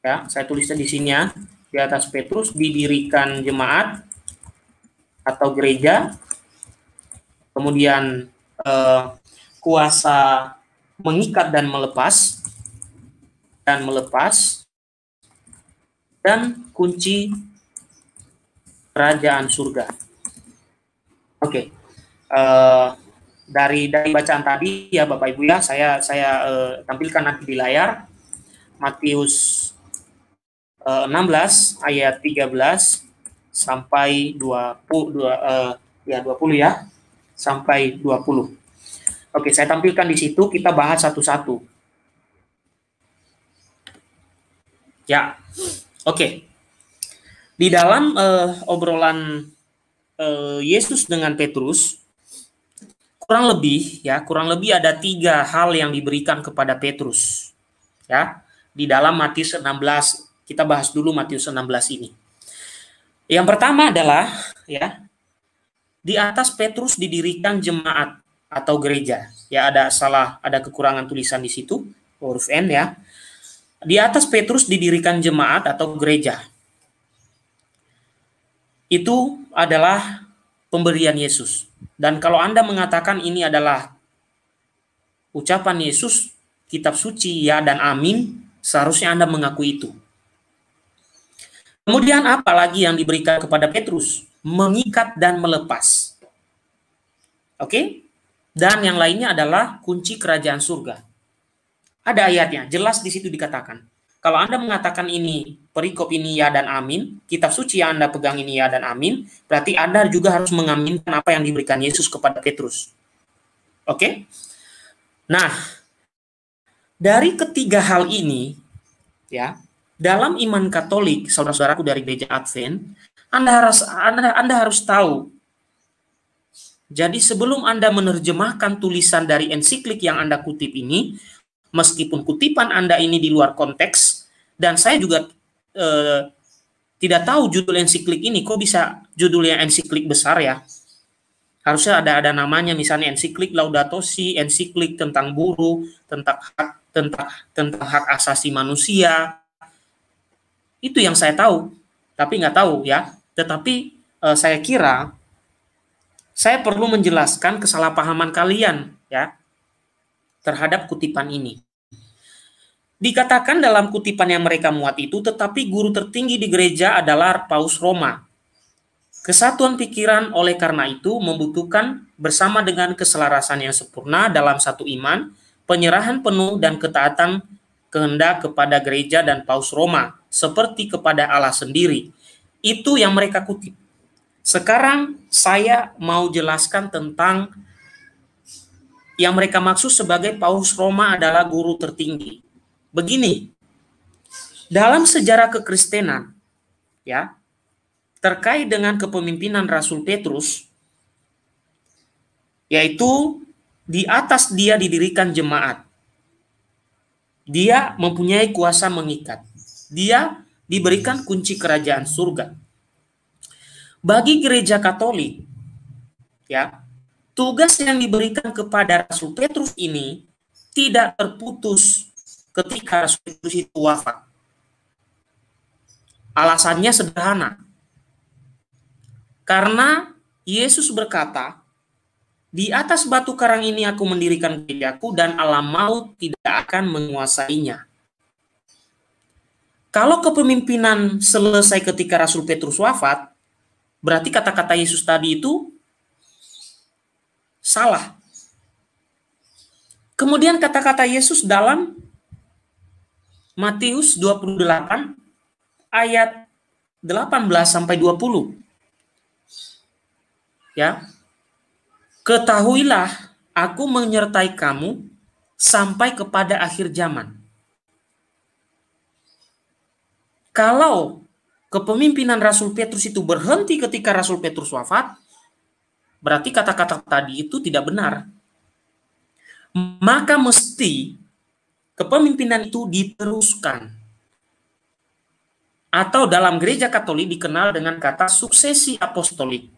ya, saya tulisnya di sini, ya, di atas Petrus didirikan jemaat atau gereja, kemudian kuasa mengikat dan melepas, dan kunci kerajaan surga. Oke. Dari bacaan tadi, ya Bapak Ibu, ya, saya tampilkan nanti di layar Matius 16 ayat 13 sampai 20 ya, sampai 20. Oke, saya tampilkan di situ, kita bahas satu-satu. Ya. Oke. Di dalam obrolan Yesus dengan Petrus, kurang lebih ada 3 hal yang diberikan kepada Petrus, ya, di dalam Matius 16. Kita bahas dulu Matius 16 ini. Yang pertama adalah, ya, di atas Petrus didirikan jemaat atau gereja. Ya, ada kekurangan tulisan di situ, huruf N, ya. Di atas Petrus didirikan jemaat atau gereja. Itu adalah pemberian Yesus. Dan kalau Anda mengatakan ini adalah ucapan Yesus, kitab suci, ya dan amin, seharusnya Anda mengakui itu. Kemudian apa lagi yang diberikan kepada Petrus? Mengikat dan melepas. Oke? Dan yang lainnya adalah kunci kerajaan surga. Ada ayatnya, jelas di situ dikatakan. Kalau Anda mengatakan ini, perikop ini ya dan amin, kitab suci yang Anda pegang ini ya dan amin, berarti Anda juga harus mengaminkan apa yang diberikan Yesus kepada Petrus. Oke? Nah, dari ketiga hal ini, ya, dalam iman Katolik, saudara-saudaraku dari gereja Advent, Anda harus tahu. Jadi sebelum Anda menerjemahkan tulisan dari ensiklik yang Anda kutip ini, meskipun kutipan Anda ini di luar konteks, dan saya juga tidak tahu judul ensiklik ini, kok bisa judulnya ensiklik besar, ya. Harusnya ada namanya, misalnya ensiklik Laudato Si, ensiklik tentang buruh, tentang hak asasi manusia. Itu yang saya tahu, tapi nggak tahu ya. Tetapi saya kira saya perlu menjelaskan kesalahpahaman kalian ya terhadap kutipan ini. Dikatakan dalam kutipan yang mereka muat itu, tetapi guru tertinggi di gereja adalah Paus Roma. Kesatuan pikiran oleh karena itu membutuhkan bersama dengan keselarasan yang sempurna dalam satu iman, penyerahan penuh dan ketaatan kehendak kepada gereja dan Paus Roma, seperti kepada Allah sendiri. Itu yang mereka kutip. Sekarang saya mau jelaskan tentang yang mereka maksud sebagai Paus Roma adalah guru tertinggi. Begini, dalam sejarah kekristenan, ya, terkait dengan kepemimpinan Rasul Petrus, yaitu di atas dia didirikan jemaat. Dia mempunyai kuasa mengikat. Dia diberikan kunci kerajaan surga. Bagi gereja Katolik, ya, tugas yang diberikan kepada Rasul Petrus ini tidak terputus ketika Rasul Petrus itu wafat. Alasannya sederhana. Karena Yesus berkata, di atas batu karang ini aku mendirikan gerejaku dan alam maut tidak akan menguasainya. Kalau kepemimpinan selesai ketika Rasul Petrus wafat, berarti kata-kata Yesus tadi itu salah. Kemudian kata-kata Yesus dalam Matius 28 ayat 18 sampai 20. Ya. Ketahuilah, aku menyertai kamu sampai kepada akhir zaman. Kalau kepemimpinan Rasul Petrus itu berhenti ketika Rasul Petrus wafat, berarti kata-kata tadi itu tidak benar. Maka mesti kepemimpinan itu diteruskan. Atau dalam gereja Katolik dikenal dengan kata suksesi apostolik.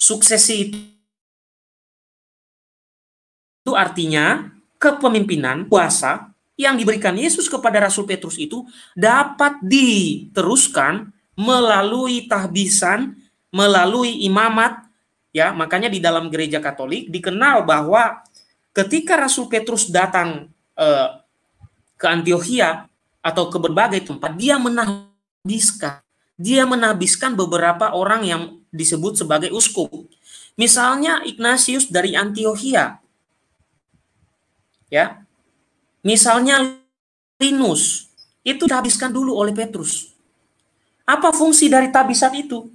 Suksesi itu artinya kepemimpinan, kuasa yang diberikan Yesus kepada Rasul Petrus itu dapat diteruskan melalui tahbisan, melalui imamat, ya. Makanya di dalam gereja Katolik dikenal bahwa ketika Rasul Petrus datang ke Antiokhia atau ke berbagai tempat, dia menahbiskan beberapa orang yang disebut sebagai uskup. Misalnya Ignatius dari Antiokhia, ya. Misalnya Linus, itu dihabiskan dulu oleh Petrus. Apa fungsi dari tabisan itu?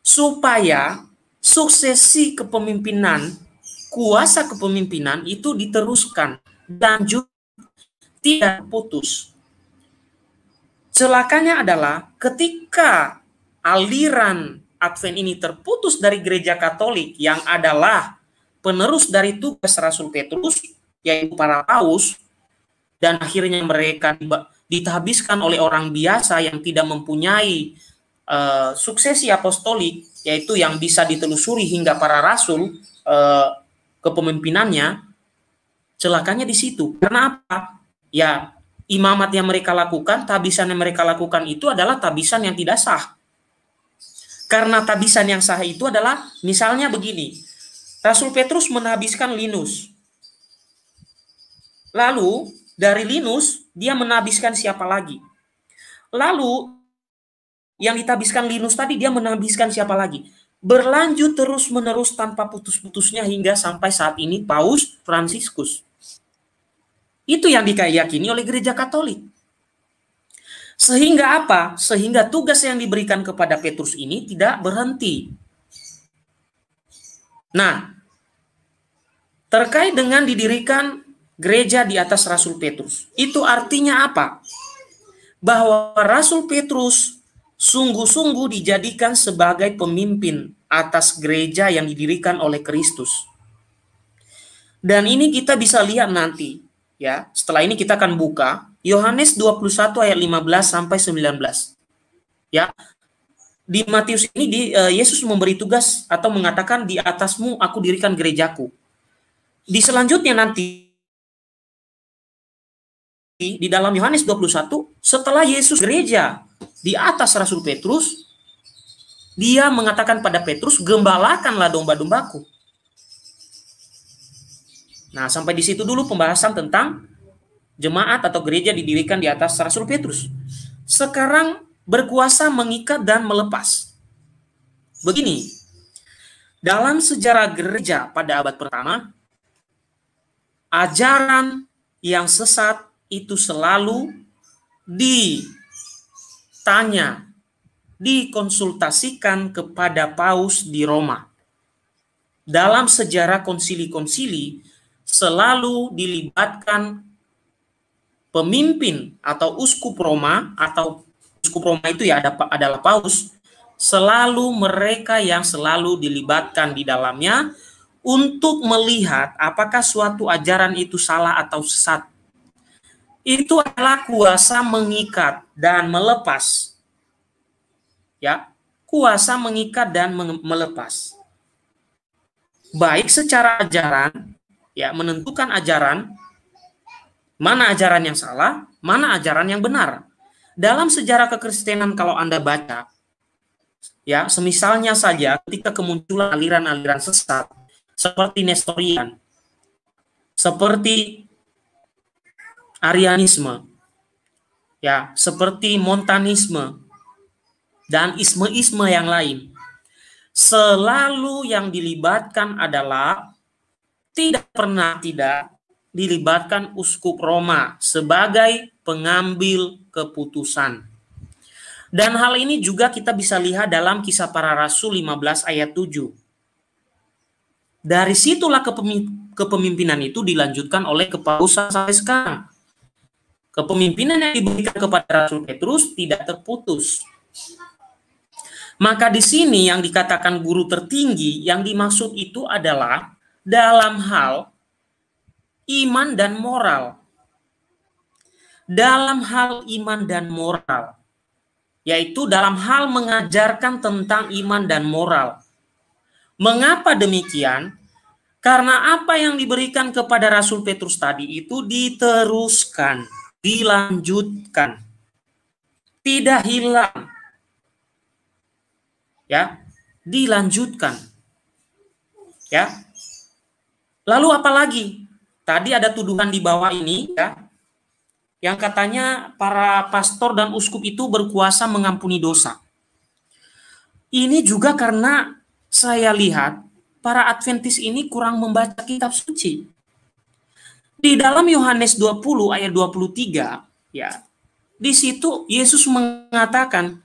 Supaya suksesi kepemimpinan, kuasa kepemimpinan itu diteruskan dan juga tidak putus. Celakanya adalah ketika aliran Advent ini terputus dari gereja Katolik yang adalah penerus dari tugas Rasul Petrus, yaitu para paus, dan akhirnya mereka ditahbiskan oleh orang biasa yang tidak mempunyai suksesi apostolik, yaitu yang bisa ditelusuri hingga para rasul kepemimpinannya. Celakanya di situ. Karena apa? Ya, imamat yang mereka lakukan, tabisan yang mereka lakukan itu adalah tabisan yang tidak sah. Karena tabisan yang sah itu adalah, misalnya begini, Rasul Petrus menahbiskan Linus. Lalu, dari Linus, dia menahbiskan siapa lagi? Lalu, yang ditabiskan Linus tadi, dia menahbiskan siapa lagi? Berlanjut terus-menerus tanpa putus-putusnya hingga sampai saat ini Paus Fransiskus. Itu yang diyakini oleh gereja Katolik. Sehingga apa? Sehingga tugas yang diberikan kepada Petrus ini tidak berhenti. Nah, terkait dengan didirikan gereja di atas Rasul Petrus, itu artinya apa? Bahwa Rasul Petrus sungguh-sungguh dijadikan sebagai pemimpin atas gereja yang didirikan oleh Kristus. Dan ini kita bisa lihat nanti, ya. Setelah ini kita akan buka Yohanes 21 ayat 15 sampai 19. Ya. Di Matius ini Yesus memberi tugas atau mengatakan di atasmu aku dirikan gerejaku. Di selanjutnya nanti di dalam Yohanes 21 setelah Yesus gereja di atas Rasul Petrus, dia mengatakan pada Petrus, gembalakanlah domba-dombaku. Nah, sampai di situ dulu pembahasan tentang jemaat atau gereja didirikan di atas Rasul Petrus. Sekarang berkuasa mengikat dan melepas. Begini, dalam sejarah gereja pada abad pertama, ajaran yang sesat itu selalu ditanya, dikonsultasikan kepada Paus di Roma. Dalam sejarah konsili-konsili selalu dilibatkan pemimpin atau uskup Roma, atau uskup Roma itu ya adalah Paus, selalu mereka yang selalu dilibatkan di dalamnya untuk melihat apakah suatu ajaran itu salah atau sesat. Itu adalah kuasa mengikat dan melepas. Ya, kuasa mengikat dan melepas. Baik secara ajaran, ya, menentukan ajaran, mana ajaran yang salah, mana ajaran yang benar. Dalam sejarah kekristenan kalau Anda baca, ya, semisalnya saja ketika kemunculan aliran-aliran sesat seperti Nestorian, seperti Arianisme, ya, seperti Montanisme dan isme-isme yang lain, selalu yang dilibatkan adalah tidak pernah tidak dilibatkan uskup Roma sebagai pengambil keputusan. Dan hal ini juga kita bisa lihat dalam Kisah Para Rasul 15 ayat 7. Dari situlah kepemimpinan itu dilanjutkan oleh kepausan sampai sekarang. Kepemimpinan yang diberikan kepada Rasul Petrus tidak terputus. Maka di sini yang dikatakan guru tertinggi, yang dimaksud itu adalah dalam hal iman dan moral. Dalam hal iman dan moral. Yaitu dalam hal mengajarkan tentang iman dan moral. Mengapa demikian? Karena apa yang diberikan kepada Rasul Petrus tadi itu diteruskan, dilanjutkan, tidak hilang. Ya, dilanjutkan. Ya. Lalu apa lagi? Tadi ada tuduhan di bawah ini, ya, yang katanya para pastor dan uskup itu berkuasa mengampuni dosa. Ini juga karena saya lihat para Adventis ini kurang membaca kitab suci. Di dalam Yohanes 20 ayat 23, ya, di situ Yesus mengatakan,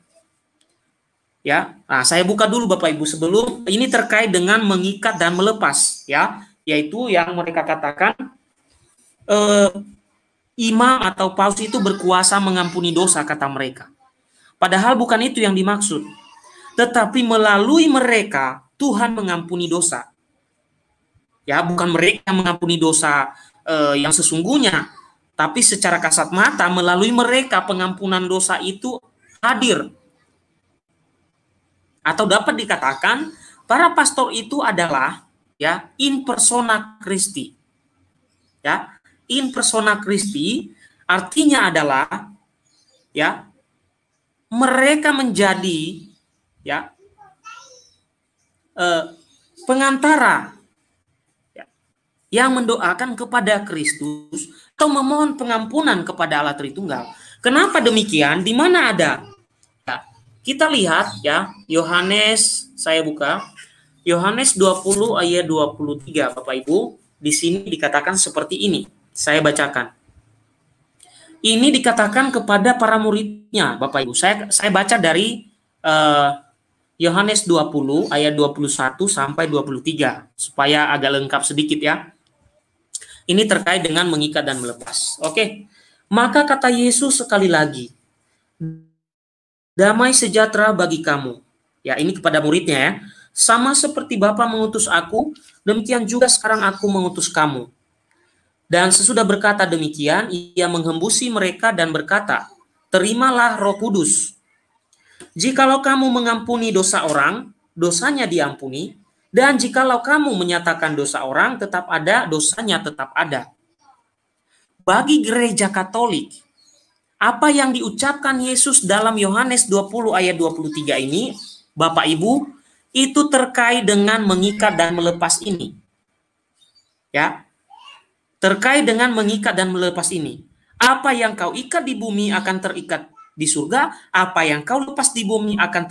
ya, nah saya buka dulu Bapak Ibu sebelum ini terkait dengan mengikat dan melepas, ya, yaitu yang mereka katakan imam atau paus itu berkuasa mengampuni dosa, kata mereka. Padahal bukan itu yang dimaksud. Tetapi melalui mereka Tuhan mengampuni dosa. Ya, bukan mereka yang mengampuni dosa yang sesungguhnya, tapi secara kasat mata melalui mereka pengampunan dosa itu hadir. Atau dapat dikatakan para pastor itu adalah, ya, in persona Christi. Ya, in persona Christi artinya adalah, ya, mereka menjadi, ya, pengantara, ya, yang mendoakan kepada Kristus atau memohon pengampunan kepada Allah Tritunggal. Kenapa demikian? Di mana ada? Ya, kita lihat, ya, Yohanes, saya buka Yohanes 20 ayat 23, Bapak Ibu. Di sini dikatakan seperti ini. Saya bacakan. Ini dikatakan kepada para muridnya, Bapak Ibu. Saya baca dari Yohanes 20 ayat 21 sampai 23 supaya agak lengkap sedikit, ya. Ini terkait dengan mengikat dan melepas. Oke. Maka kata Yesus sekali lagi, damai sejahtera bagi kamu. Ya, ini kepada muridnya, ya. Sama seperti Bapa mengutus aku, demikian juga sekarang aku mengutus kamu. Dan sesudah berkata demikian, ia menghembusi mereka dan berkata, terimalah Roh Kudus. Jikalau kamu mengampuni dosa orang, dosanya diampuni, dan jikalau kamu menyatakan dosa orang, tetap ada, dosanya tetap ada. Bagi gereja Katolik, apa yang diucapkan Yesus dalam Yohanes 20 ayat 23 ini, Bapak Ibu, itu terkait dengan mengikat dan melepas ini. Ya. Terkait dengan mengikat dan melepas ini. Apa yang kau ikat di bumi akan terikat di surga, apa yang kau lepas di bumi akan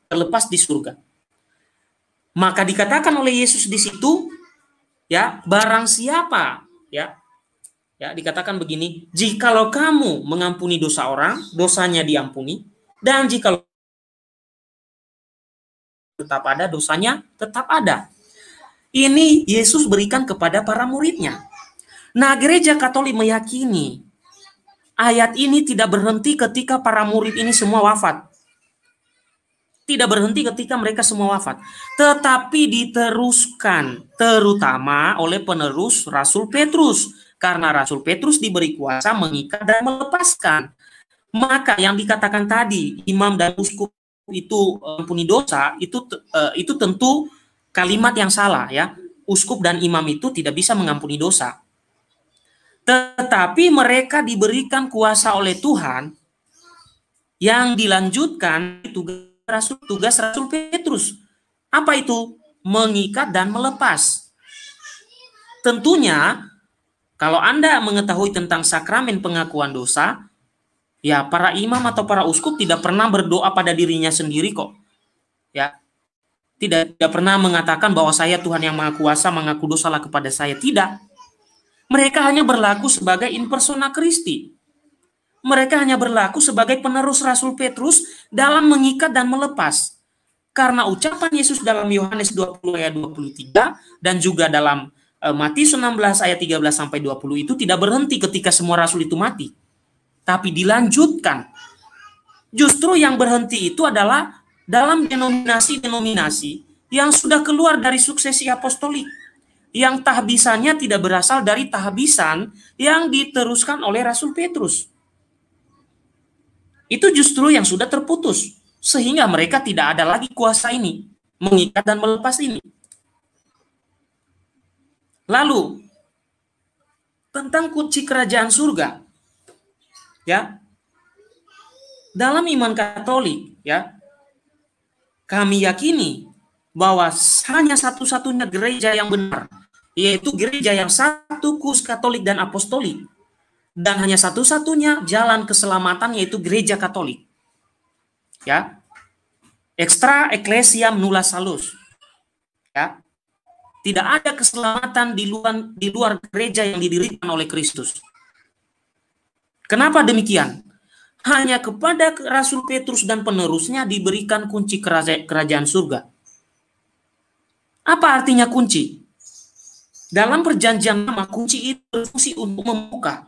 terlepas di surga. Maka dikatakan oleh Yesus di situ, ya, barang siapa, ya, dikatakan begini, jikalau kamu mengampuni dosa orang, dosanya diampuni, dan jikalau tetap ada, dosanya tetap ada. Ini Yesus berikan kepada para muridnya. Nah, gereja Katolik meyakini ayat ini tidak berhenti ketika para murid ini semua wafat. Tidak berhenti ketika mereka semua wafat, tetapi diteruskan terutama oleh penerus Rasul Petrus, karena Rasul Petrus diberi kuasa mengikat dan melepaskan. Maka yang dikatakan tadi imam dan uskup itu ampuni dosa, itu tentu kalimat yang salah, ya. Uskup dan imam itu tidak bisa mengampuni dosa, tetapi mereka diberikan kuasa oleh Tuhan yang dilanjutkan tugas Rasul Petrus. Apa itu? Mengikat dan melepas. Tentunya, kalau Anda mengetahui tentang sakramen pengakuan dosa, ya para imam atau para uskup tidak pernah berdoa pada dirinya sendiri kok. Ya. Tidak pernah mengatakan bahwa saya Tuhan yang Maha Kuasa mengaku dosalah kepada saya. Tidak. Mereka hanya berlaku sebagai in persona Christi. Mereka hanya berlaku sebagai penerus Rasul Petrus dalam mengikat dan melepas. Karena ucapan Yesus dalam Yohanes 20 ayat 23 dan juga dalam Matius 16 ayat 13 sampai 20 itu tidak berhenti ketika semua rasul itu mati. Tapi dilanjutkan. Justru yang berhenti itu adalah dalam denominasi-denominasi yang sudah keluar dari suksesi apostolik. Yang tahbisannya tidak berasal dari tahbisan yang diteruskan oleh Rasul Petrus. Itu justru yang sudah terputus. Sehingga mereka tidak ada lagi kuasa ini, mengikat dan melepas ini. Lalu, tentang kunci kerajaan surga. Ya. Dalam iman Katolik, ya, kami yakini bahwa hanya satu-satunya gereja yang benar, yaitu gereja yang satu, kus, Katolik dan apostolik. Dan hanya satu-satunya jalan keselamatan, yaitu gereja Katolik. Ya, extra ecclesiam nulla salus. Ya, tidak ada keselamatan di luar gereja yang didirikan oleh Kristus. Kenapa demikian? Hanya kepada Rasul Petrus dan penerusnya diberikan kunci kerajaan surga. Apa artinya kunci? Dalam perjanjian lama, kunci itu berfungsi untuk membuka.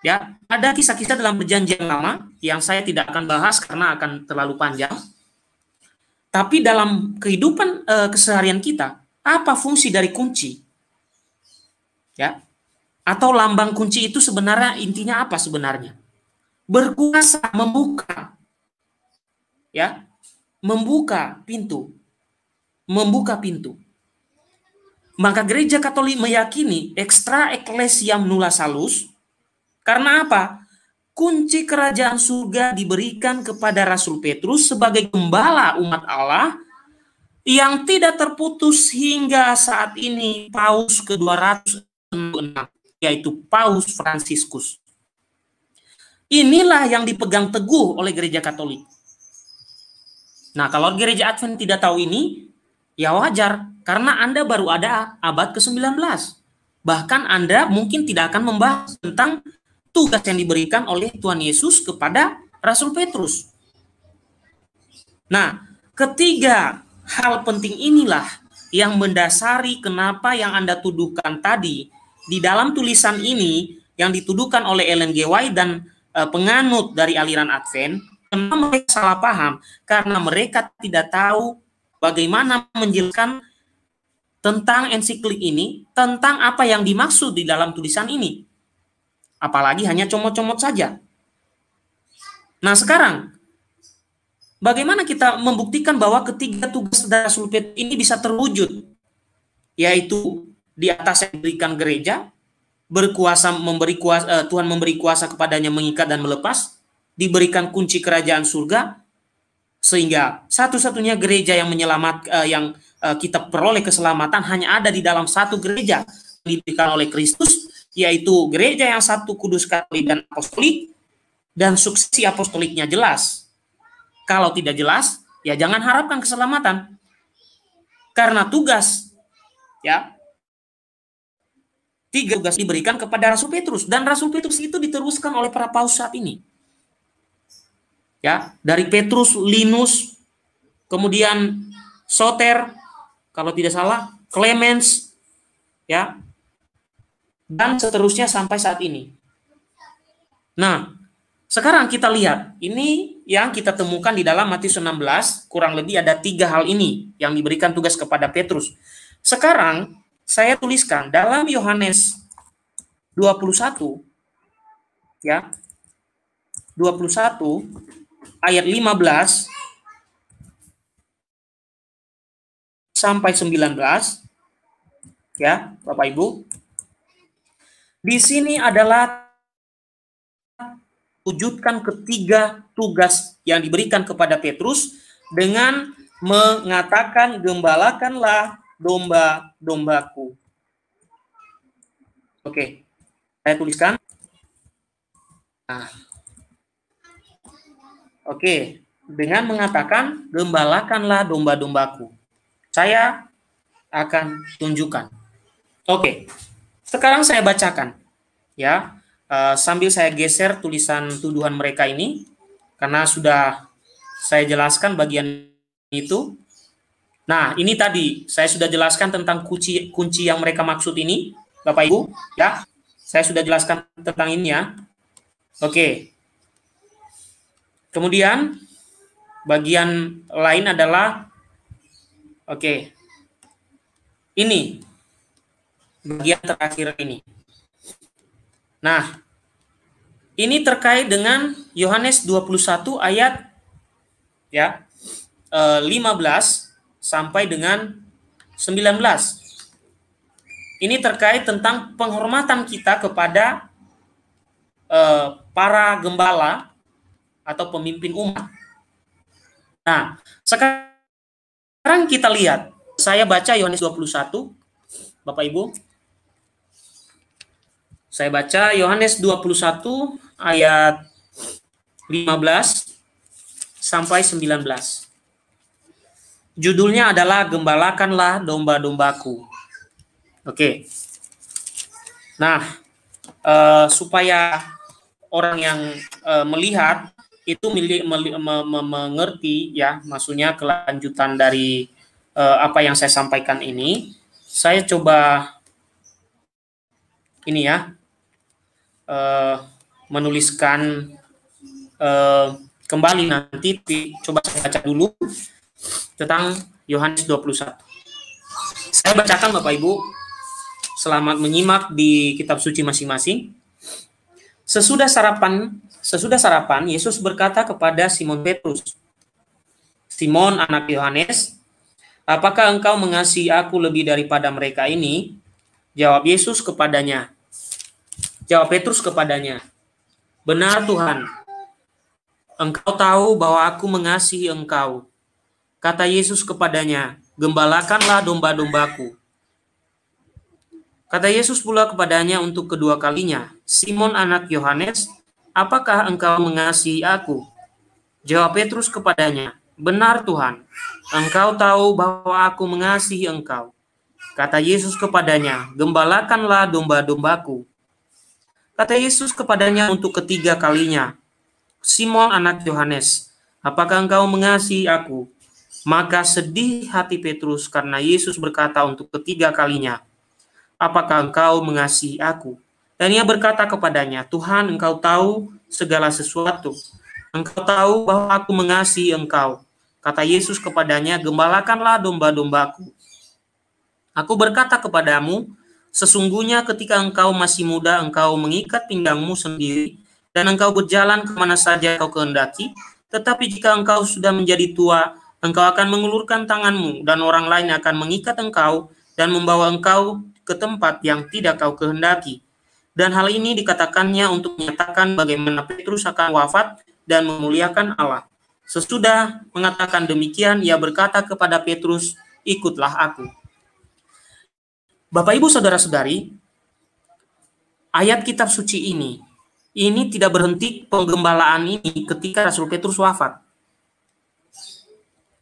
Ya, ada kisah-kisah dalam perjanjian lama yang saya tidak akan bahas karena akan terlalu panjang. Tapi dalam kehidupan keseharian kita, apa fungsi dari kunci? Ya. Atau lambang kunci itu sebenarnya intinya apa sebenarnya? Berkuasa membuka. Ya. Membuka pintu. Membuka pintu. Maka gereja Katolik meyakini extra ecclesiam nulla salus. Karena apa? Kunci kerajaan surga diberikan kepada Rasul Petrus sebagai gembala umat Allah yang tidak terputus hingga saat ini Paus ke-206, yaitu Paus Fransiskus. Inilah yang dipegang teguh oleh gereja Katolik. Nah, kalau gereja Advent tidak tahu ini, ya wajar, karena Anda baru ada abad ke-19. Bahkan Anda mungkin tidak akan membahas tentang tugas yang diberikan oleh Tuhan Yesus kepada Rasul Petrus. Nah, ketiga hal penting inilah yang mendasari kenapa yang Anda tuduhkan tadi di dalam tulisan ini yang dituduhkan oleh Ellen G. White dan penganut dari aliran Advent, kenapa mereka salah paham? Karena mereka tidak tahu bagaimana menjelaskan tentang ensiklik ini, tentang apa yang dimaksud di dalam tulisan ini. Apalagi hanya comot-comot saja. Nah sekarang, bagaimana kita membuktikan bahwa ketiga tugas Rasul Petrus ini bisa terwujud? Yaitu di atas yang diberikan gereja, berkuasa Tuhan memberi kuasa kepadanya mengikat dan melepas, diberikan kunci kerajaan surga, sehingga satu-satunya gereja yang kita peroleh keselamatan hanya ada di dalam satu gereja yang diberikan oleh Kristus, yaitu gereja yang satu, kudus, katolik, dan apostolik, dan suksesi apostoliknya jelas. Kalau tidak jelas, ya jangan harapkan keselamatan. Karena tugas, ya, 3 tugas diberikan kepada Rasul Petrus, dan Rasul Petrus itu diteruskan oleh para paus saat ini. Ya, dari Petrus, Linus, kemudian Soter, kalau tidak salah, Clemens, ya, dan seterusnya sampai saat ini. Nah, sekarang kita lihat, ini yang kita temukan di dalam Matius 16, kurang lebih ada 3 hal ini yang diberikan tugas kepada Petrus. Sekarang, saya tuliskan dalam Yohanes 21, ya, 21, ayat 15 sampai 19, ya, Bapak Ibu. Di sini adalah wujudkan ketiga tugas yang diberikan kepada Petrus dengan mengatakan, gembalakanlah domba-dombaku. Oke, saya tuliskan. Nah. Oke, dengan mengatakan, gembalakanlah domba-dombaku. Saya akan tunjukkan. Oke, sekarang saya bacakan. Ya, sambil saya geser tulisan tuduhan mereka ini, karena sudah saya jelaskan bagian itu. Nah, ini tadi saya sudah jelaskan tentang kunci yang mereka maksud ini, Bapak Ibu. Ya, saya sudah jelaskan tentang ini ya. Oke. Kemudian bagian lain adalah, oke, ini bagian terakhir ini. Nah, ini terkait dengan Yohanes 21 ayat, ya, 15 sampai dengan 19. Ini terkait tentang penghormatan kita kepada para gembala atau pemimpin umat. Nah, sekarang kita lihat. Saya baca Yohanes 21, Bapak Ibu. Saya baca Yohanes 21 ayat 15 sampai 19. Judulnya adalah gembalakanlah domba-dombaku. Oke. Nah, supaya orang yang melihat itu mengerti, ya, maksudnya kelanjutan dari apa yang saya sampaikan ini, saya coba ini ya, menuliskan kembali nanti, coba saya baca dulu tentang Yohanes 21. Saya bacakan Bapak Ibu, selamat menyimak di kitab suci masing-masing. Sesudah sarapan, Yesus berkata kepada Simon Petrus, "Simon, anak Yohanes, apakah engkau mengasihi aku lebih daripada mereka ini?" Jawab Petrus kepadanya, "Benar Tuhan, engkau tahu bahwa aku mengasihi engkau." Kata Yesus kepadanya, "Gembalakanlah domba-dombaku." Kata Yesus pula kepadanya untuk kedua kalinya, "Simon anak Yohanes, apakah engkau mengasihi aku?" Jawab Petrus kepadanya, "Benar Tuhan, engkau tahu bahwa aku mengasihi engkau." Kata Yesus kepadanya, "Gembalakanlah domba-dombaku." Kata Yesus kepadanya untuk ketiga kalinya, "Simon anak Yohanes, apakah engkau mengasihi aku?" Maka sedih hati Petrus karena Yesus berkata untuk ketiga kalinya, "Apakah engkau mengasihi aku?" Dan ia berkata kepadanya, "Tuhan, engkau tahu segala sesuatu. Engkau tahu bahwa aku mengasihi engkau." Kata Yesus kepadanya, "Gembalakanlah domba-dombaku. Aku berkata kepadamu, sesungguhnya ketika engkau masih muda, engkau mengikat pinggangmu sendiri, dan engkau berjalan kemana saja kau kehendaki. Tetapi jika engkau sudah menjadi tua, engkau akan mengulurkan tanganmu, dan orang lain akan mengikat engkau dan membawa engkau ke tempat yang tidak kau kehendaki. Dan hal ini dikatakannya untuk menyatakan bagaimana Petrus akan wafat dan memuliakan Allah. Sesudah mengatakan demikian, ia berkata kepada Petrus, ikutlah aku. Bapak, Ibu, Saudara-saudari, ayat kitab suci ini tidak berhenti penggembalaan ini ketika Rasul Petrus wafat.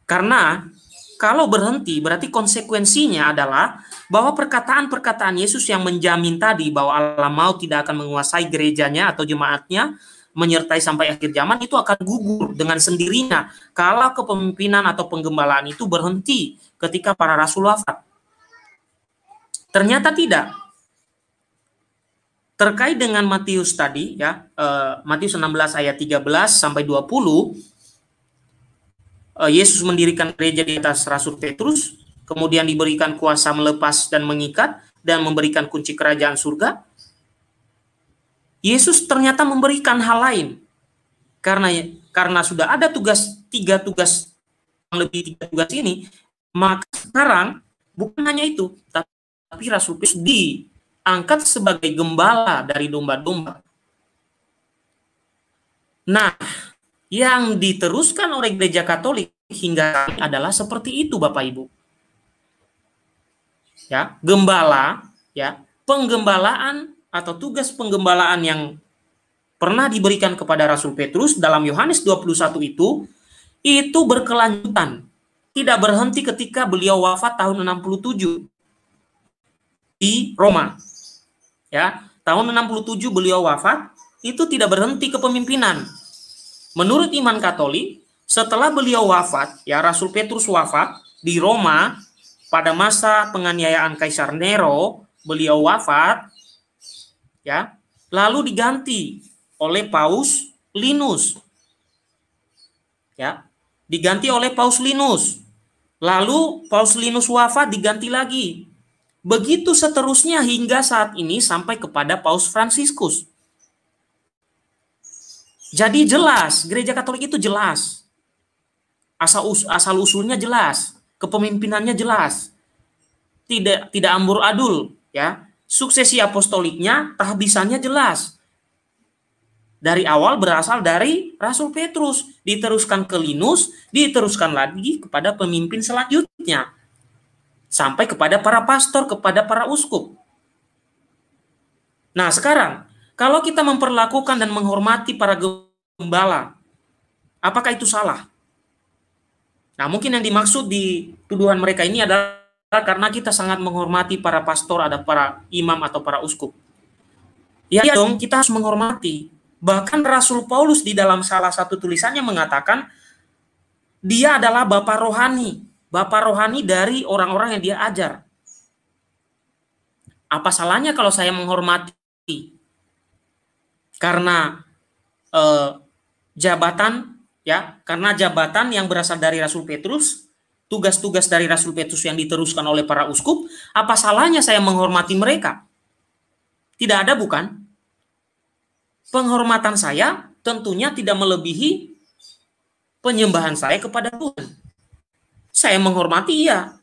Karena kalau berhenti, berarti konsekuensinya adalah bahwa perkataan-perkataan Yesus yang menjamin tadi bahwa Allah mau tidak akan menguasai gerejanya atau jemaatnya, menyertai sampai akhir zaman, itu akan gugur dengan sendirinya kalau kepemimpinan atau penggembalaan itu berhenti ketika para rasul wafat. Ternyata tidak. Terkait dengan Matius tadi, ya, Matius 16 ayat 13 sampai 20, Yesus mendirikan gereja di atas Rasul Petrus, kemudian diberikan kuasa melepas dan mengikat, dan memberikan kunci kerajaan surga. Yesus ternyata memberikan hal lain. Karena sudah ada tiga tugas ini, maka sekarang bukan hanya itu, tapi Rasul Petrus diangkat sebagai gembala dari domba-domba. Nah, yang diteruskan oleh gereja Katolik hingga ini adalah seperti itu, Bapak Ibu. Ya, gembala, ya, penggembalaan atau tugas penggembalaan yang pernah diberikan kepada Rasul Petrus dalam Yohanes 21 itu berkelanjutan. Tidak berhenti ketika beliau wafat tahun 67 di Roma. Ya, tahun 67 beliau wafat, itu tidak berhenti kepemimpinan. Menurut iman Katolik, setelah beliau wafat, ya, Rasul Petrus wafat di Roma pada masa penganiayaan Kaisar Nero, beliau wafat, ya, lalu diganti oleh Paus Linus. Ya, diganti oleh Paus Linus. Lalu Paus Linus wafat, diganti lagi. Begitu seterusnya hingga saat ini sampai kepada Paus Fransiskus. Jadi jelas, gereja Katolik itu jelas. Asal usulnya jelas, kepemimpinannya jelas. Tidak ambur adul, ya. Suksesi apostoliknya, tahbisannya jelas. Dari awal berasal dari Rasul Petrus, diteruskan ke Linus, diteruskan lagi kepada pemimpin selanjutnya, sampai kepada para pastor, kepada para uskup. Nah, sekarang, kalau kita memperlakukan dan menghormati para gembala, apakah itu salah? Nah, mungkin yang dimaksud di tuduhan mereka ini adalah karena kita sangat menghormati para pastor, ada para imam atau para uskup. Ya dong, kita harus menghormati. Bahkan Rasul Paulus di dalam salah satu tulisannya mengatakan dia adalah bapak rohani dari orang-orang yang dia ajar. Apa salahnya kalau saya menghormati? Karena jabatan, ya, karena jabatan yang berasal dari Rasul Petrus, tugas-tugas dari Rasul Petrus yang diteruskan oleh para uskup, apa salahnya saya menghormati mereka? Tidak ada, bukan? Penghormatan saya tentunya tidak melebihi penyembahan saya kepada Tuhan. Saya menghormati, iya.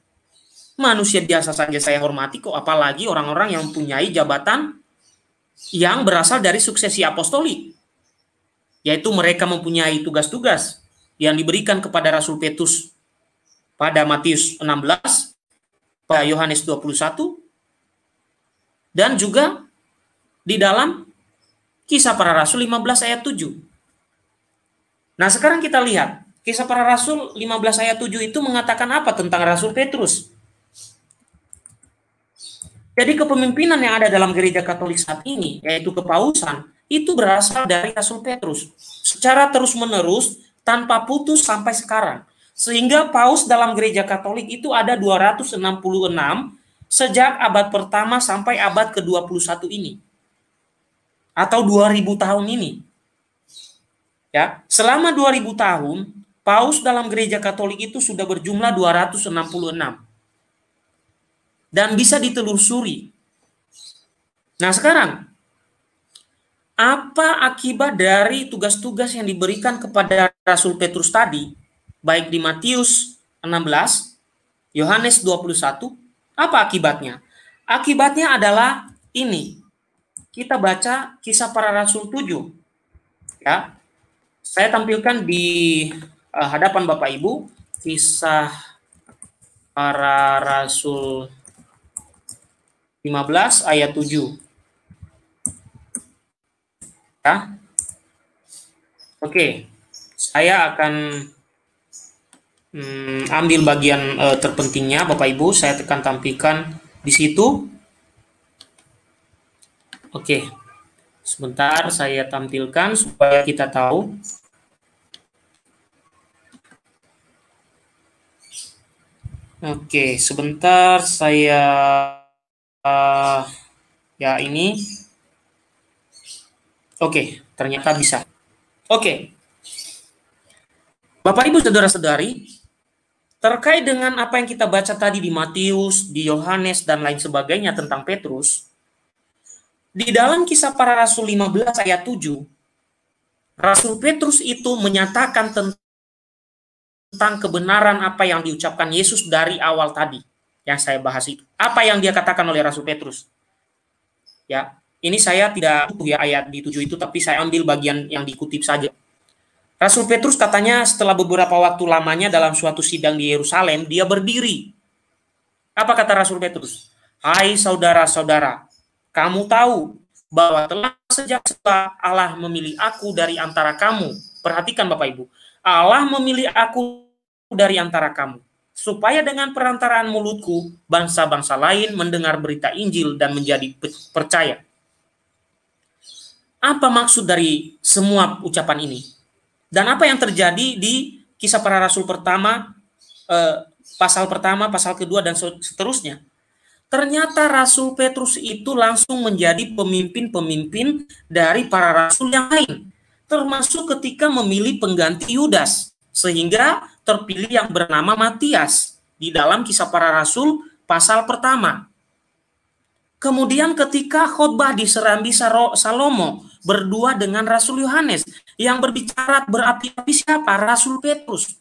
Manusia biasa saja saya hormati kok, apalagi orang-orang yang mempunyai jabatan yang berasal dari suksesi apostolik. Yaitu mereka mempunyai tugas-tugas yang diberikan kepada Rasul Petrus pada Matius 16, pada Yohanes 21, dan juga di dalam Kisah Para Rasul 15 ayat 7. Nah, sekarang kita lihat. Kisah Para Rasul 15 ayat 7 itu mengatakan apa tentang Rasul Petrus? Jadi kepemimpinan yang ada dalam gereja Katolik saat ini, yaitu kepausan, itu berasal dari Rasul Petrus. Secara terus-menerus, tanpa putus sampai sekarang. Sehingga paus dalam gereja Katolik itu ada 266 sejak abad pertama sampai abad ke-21 ini. Atau 2000 tahun ini. Ya, selama 2000 tahun, paus dalam gereja Katolik itu sudah berjumlah 266. Dan bisa ditelusuri. Nah, sekarang Apa akibat dari tugas-tugas yang diberikan kepada Rasul Petrus tadi, baik di Matius 16, Yohanes 21, apa akibatnya? Akibatnya adalah ini. Kita baca Kisah Para Rasul 7. Ya. Saya tampilkan di hadapan Bapak Ibu Kisah Para Rasul 15 ayat 7. Ya. Oke. Saya akan ambil bagian terpentingnya, Bapak Ibu. Saya akan tampilkan di situ. Oke. Sebentar saya tampilkan supaya kita tahu. Oke, sebentar saya ya ini. Oke, ternyata bisa. Oke. Bapak Ibu saudara-saudari, terkait dengan apa yang kita baca tadi di Matius, di Yohanes dan lain sebagainya tentang Petrus, di dalam Kisah Para Rasul 15 ayat 7, Rasul Petrus itu menyatakan tentang kebenaran apa yang diucapkan Yesus dari awal tadi yang saya bahas itu. Apa yang dia katakan oleh Rasul Petrus? Ya, ini saya tidak utuh ya ayat di 7 itu, tapi saya ambil bagian yang dikutip saja. Rasul Petrus katanya setelah beberapa waktu lamanya dalam suatu sidang di Yerusalem, dia berdiri. Apa kata Rasul Petrus? Hai saudara-saudara, kamu tahu bahwa telah sejak setelah Allah memilih aku dari antara kamu. Perhatikan Bapak Ibu. Allah memilih aku dari antara kamu, supaya dengan perantaraan mulutku, bangsa-bangsa lain mendengar berita Injil dan menjadi percaya. Apa maksud dari semua ucapan ini? Dan apa yang terjadi di Kisah Para Rasul pertama, pasal pertama, pasal kedua, dan seterusnya? Ternyata Rasul Petrus itu langsung menjadi pemimpin-pemimpin dari para rasul yang lain, termasuk ketika memilih pengganti Yudas, sehingga terpilih yang bernama Matias di dalam Kisah Para Rasul pasal pertama. Kemudian ketika khotbah di Serambi Salomo berdua dengan Rasul Yohanes, yang berbicara berapi-api siapa? Rasul Petrus.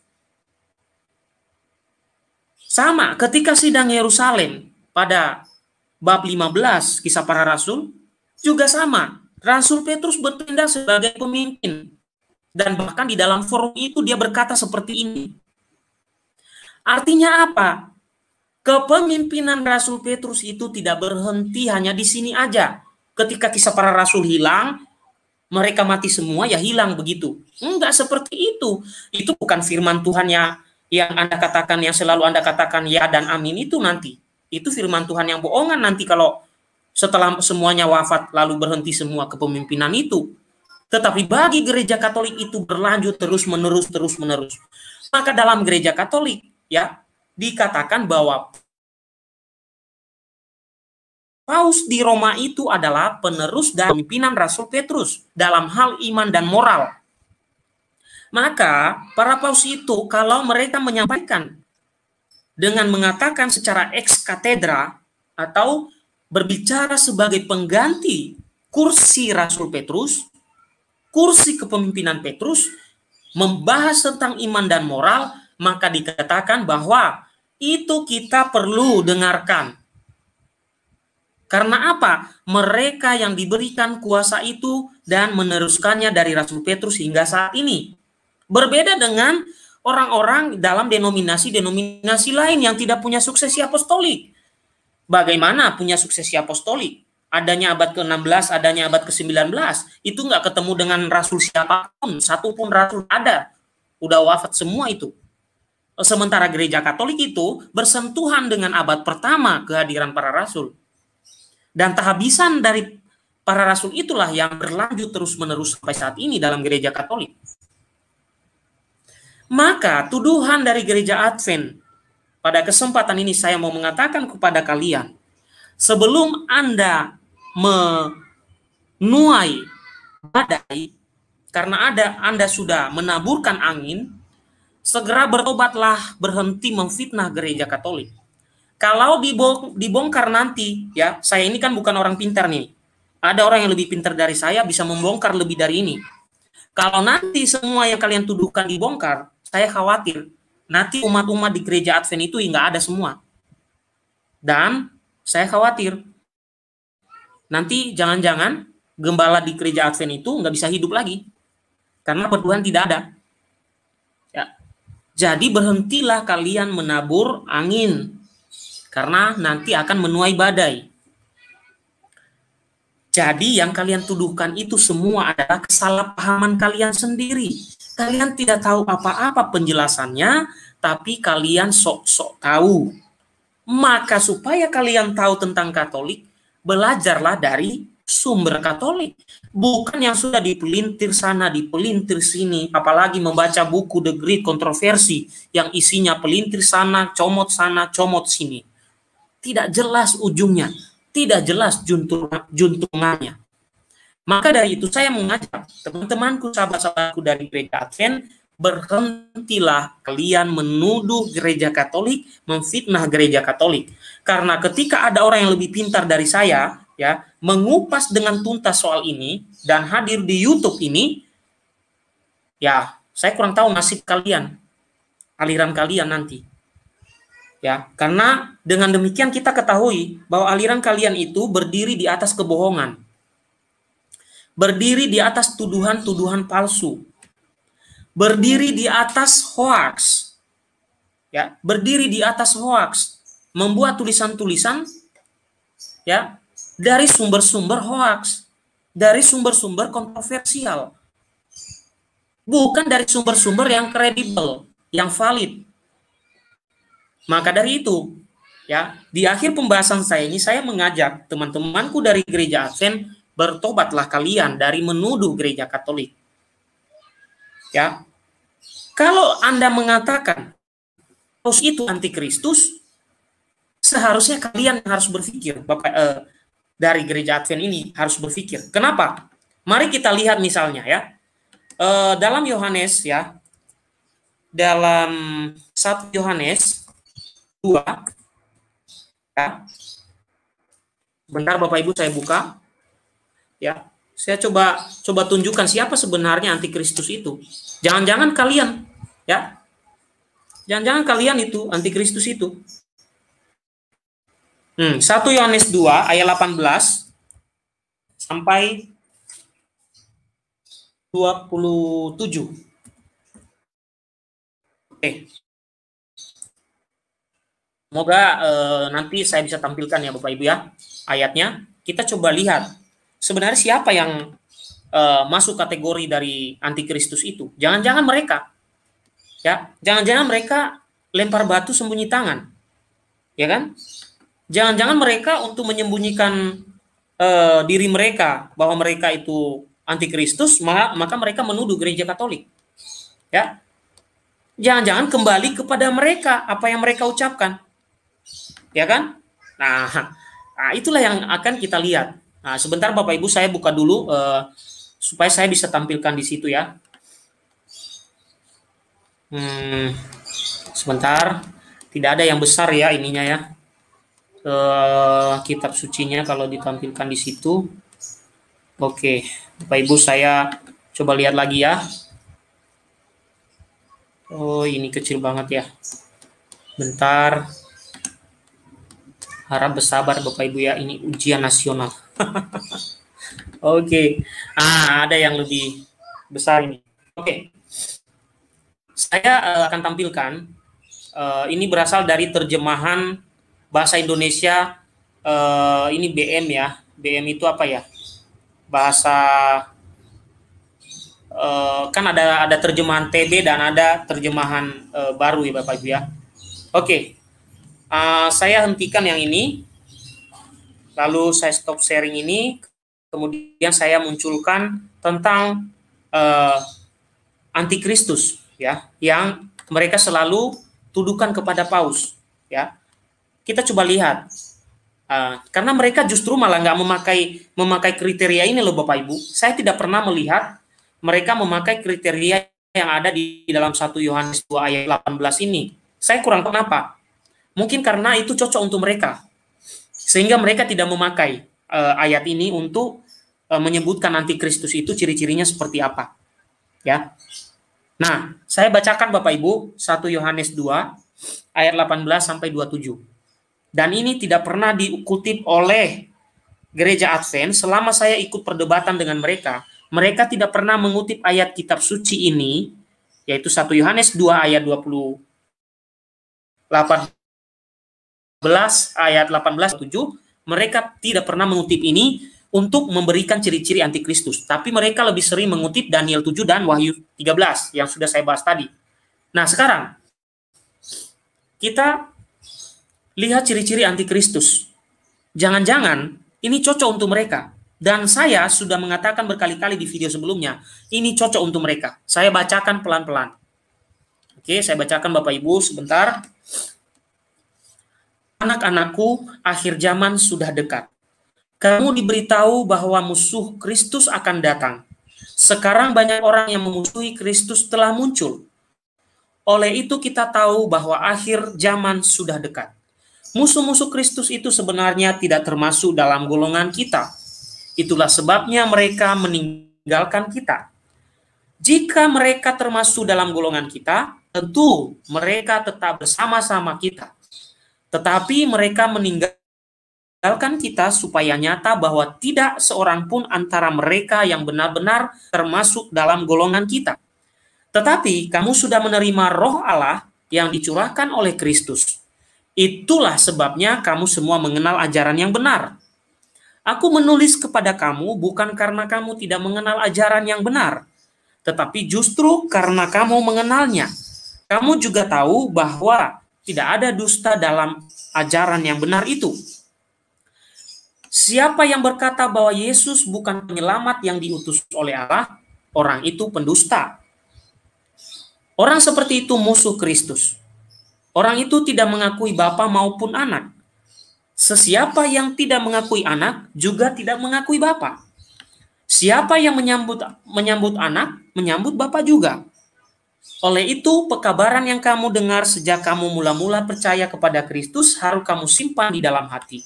Sama ketika sidang Yerusalem pada bab 15 Kisah Para Rasul juga sama. Rasul Petrus bertindak sebagai pemimpin, dan bahkan di dalam forum itu dia berkata seperti ini. Artinya apa? Kepemimpinan Rasul Petrus itu tidak berhenti hanya di sini aja. Ketika Kisah Para Rasul hilang, mereka mati semua, ya hilang begitu. Enggak seperti itu. Itu bukan firman Tuhan yang Anda katakan, yang selalu Anda katakan ya dan amin itu nanti. Itu firman Tuhan yang bohongan nanti kalau setelah semuanya wafat lalu berhenti semua kepemimpinan itu. Tetapi bagi gereja Katolik itu berlanjut terus-menerus. Maka dalam gereja Katolik ya dikatakan bahwa Paus di Roma itu adalah penerus dan pimpinan Rasul Petrus dalam hal iman dan moral. Maka para paus itu kalau mereka menyampaikan dengan mengatakan secara ex cathedra atau berbicara sebagai pengganti kursi Rasul Petrus, kursi kepemimpinan Petrus, membahas tentang iman dan moral, maka dikatakan bahwa itu kita perlu dengarkan. Karena apa? Mereka yang diberikan kuasa itu dan meneruskannya dari Rasul Petrus hingga saat ini. Berbeda dengan orang-orang dalam denominasi lain yang tidak punya suksesi apostolik. Bagaimana punya suksesi apostolik? Adanya abad ke-16, adanya abad ke-19. Itu nggak ketemu dengan rasul siapapun. Satu pun rasul ada. Udah wafat semua itu. Sementara gereja Katolik itu bersentuhan dengan abad pertama kehadiran para rasul. Dan kehabisan dari para rasul itulah yang berlanjut terus-menerus sampai saat ini dalam gereja Katolik. Maka tuduhan dari gereja Advent pada kesempatan ini saya mau mengatakan kepada kalian, sebelum Anda menuai badai karena Anda sudah menaburkan angin, segera bertobatlah, berhenti memfitnah gereja Katolik. Kalau dibongkar nanti, ya, saya ini kan bukan orang pintar nih. Ada orang yang lebih pintar dari saya bisa membongkar lebih dari ini. Kalau nanti semua yang kalian tuduhkan dibongkar, saya khawatir nanti umat-umat di gereja Advent itu nggak ada semua. Dan saya khawatir nanti jangan-jangan gembala di gereja Advent itu nggak bisa hidup lagi karena pertumbuhan tidak ada. Ya. Jadi berhentilah kalian menabur angin karena nanti akan menuai badai. Jadi yang kalian tuduhkan itu semua adalah kesalahpahaman kalian sendiri. Kalian tidak tahu apa-apa penjelasannya, tapi kalian sok-sok tahu. Maka supaya kalian tahu tentang Katolik, belajarlah dari sumber Katolik. Bukan yang sudah dipelintir sana, dipelintir sini, apalagi membaca buku The Great Controversy yang isinya pelintir sana, comot sini. Tidak jelas ujungnya. Tidak jelas juntungannya. Maka dari itu saya mengajak teman-temanku, sahabat-sahabatku dari gereja Advent, berhentilah kalian menuduh gereja Katolik, memfitnah gereja Katolik. Karena ketika ada orang yang lebih pintar dari saya, ya, mengupas dengan tuntas soal ini dan hadir di YouTube ini, ya, saya kurang tahu nasib kalian, aliran kalian nanti. Ya, karena dengan demikian kita ketahui bahwa aliran kalian itu berdiri di atas kebohongan. Berdiri di atas tuduhan-tuduhan palsu. Berdiri di atas hoax. Ya, berdiri di atas hoax. Membuat tulisan-tulisan ya dari sumber-sumber hoax, dari sumber-sumber kontroversial. Bukan dari sumber-sumber yang kredibel, yang valid. Maka dari itu, ya, di akhir pembahasan saya ini saya mengajak teman-temanku dari gereja Advent, bertobatlah kalian dari menuduh gereja Katolik. Ya. Kalau Anda mengatakan Paus itu antikristus, seharusnya kalian harus berpikir, Bapak dari gereja Advent ini harus berpikir. Kenapa? Mari kita lihat misalnya ya. Dalam Yohanes ya. Dalam 1 Yohanes 2 ya. Bentar Bapak Ibu saya buka ya. Saya coba tunjukkan siapa sebenarnya antikristus itu. Jangan-jangan kalian ya. Jangan-jangan kalian itu antikristus itu. 1 Yohanes 2 ayat 18 sampai 27. Oke. Semoga nanti saya bisa tampilkan ya Bapak Ibu ya ayatnya. Kita coba lihat sebenarnya siapa yang masuk kategori dari antikristus itu. Jangan-jangan mereka ya, jangan-jangan mereka lempar batu sembunyi tangan. Ya kan? Jangan-jangan mereka untuk menyembunyikan diri mereka bahwa mereka itu antikristus, maka mereka menuduh gereja Katolik. Ya. Jangan-jangan kembali kepada mereka apa yang mereka ucapkan. Ya kan? Nah, itulah yang akan kita lihat. Nah, sebentar Bapak Ibu saya buka dulu supaya saya bisa tampilkan di situ ya. Sebentar, tidak ada yang besar ya ininya ya. Kitab sucinya kalau ditampilkan di situ. Oke, Bapak Ibu saya coba lihat lagi ya. Oh, ini kecil banget ya. Bentar. Harap bersabar Bapak Ibu ya, ini ujian nasional. Oke. Ada yang lebih besar ini. Oke. Saya akan tampilkan ini berasal dari terjemahan bahasa Indonesia ini BM ya. BM itu apa ya? Bahasa kan ada terjemahan TB dan ada terjemahan baru ya Bapak Ibu ya. Oke. Saya hentikan yang ini, lalu saya stop sharing ini, kemudian saya munculkan tentang antikristus ya, yang mereka selalu tuduhkan kepada Paus ya. Kita coba lihat, karena mereka justru malah nggak memakai kriteria ini loh Bapak Ibu. Saya tidak pernah melihat mereka memakai kriteria yang ada di dalam 1 Yohanes 2 ayat 18 ini. Saya kurang kenapa. Mungkin karena itu cocok untuk mereka, sehingga mereka tidak memakai ayat ini untuk menyebutkan antikristus itu ciri-cirinya seperti apa. Ya. Nah, saya bacakan Bapak Ibu 1 Yohanes 2 ayat 18 sampai 27. Dan ini tidak pernah dikutip oleh Gereja Advent selama saya ikut perdebatan dengan mereka. Mereka tidak pernah mengutip ayat kitab suci ini, yaitu 1 Yohanes 2 ayat 18 ayat 18-7. Mereka tidak pernah mengutip ini untuk memberikan ciri-ciri antikristus. Tapi mereka lebih sering mengutip Daniel 7 dan Wahyu 13 yang sudah saya bahas tadi. Nah, sekarang kita lihat ciri-ciri antikristus. Jangan-jangan ini cocok untuk mereka. Dan saya sudah mengatakan berkali-kali di video sebelumnya, ini cocok untuk mereka. Saya bacakan pelan-pelan. Oke, saya bacakan Bapak Ibu sebentar. Anak-anakku, akhir zaman sudah dekat. Kamu diberitahu bahwa musuh Kristus akan datang. Sekarang banyak orang yang memusuhi Kristus telah muncul. Oleh itu kita tahu bahwa akhir zaman sudah dekat. Musuh-musuh Kristus itu sebenarnya tidak termasuk dalam golongan kita. Itulah sebabnya mereka meninggalkan kita. Jika mereka termasuk dalam golongan kita, tentu mereka tetap bersama-sama kita. Tetapi mereka meninggalkan kita supaya nyata bahwa tidak seorang pun antara mereka yang benar-benar termasuk dalam golongan kita. Tetapi kamu sudah menerima Roh Allah yang dicurahkan oleh Kristus. Itulah sebabnya kamu semua mengenal ajaran yang benar. Aku menulis kepada kamu bukan karena kamu tidak mengenal ajaran yang benar, tetapi justru karena kamu mengenalnya. Kamu juga tahu bahwa tidak ada dusta dalam ajaran yang benar itu. Siapa yang berkata bahwa Yesus bukan penyelamat yang diutus oleh Allah, orang itu pendusta. Orang seperti itu musuh Kristus. Orang itu tidak mengakui Bapa maupun Anak. Sesiapa yang tidak mengakui Anak juga tidak mengakui Bapa. Siapa yang menyambut Anak, menyambut Bapa juga. Oleh itu, pekabaran yang kamu dengar sejak kamu mula-mula percaya kepada Kristus harus kamu simpan di dalam hati.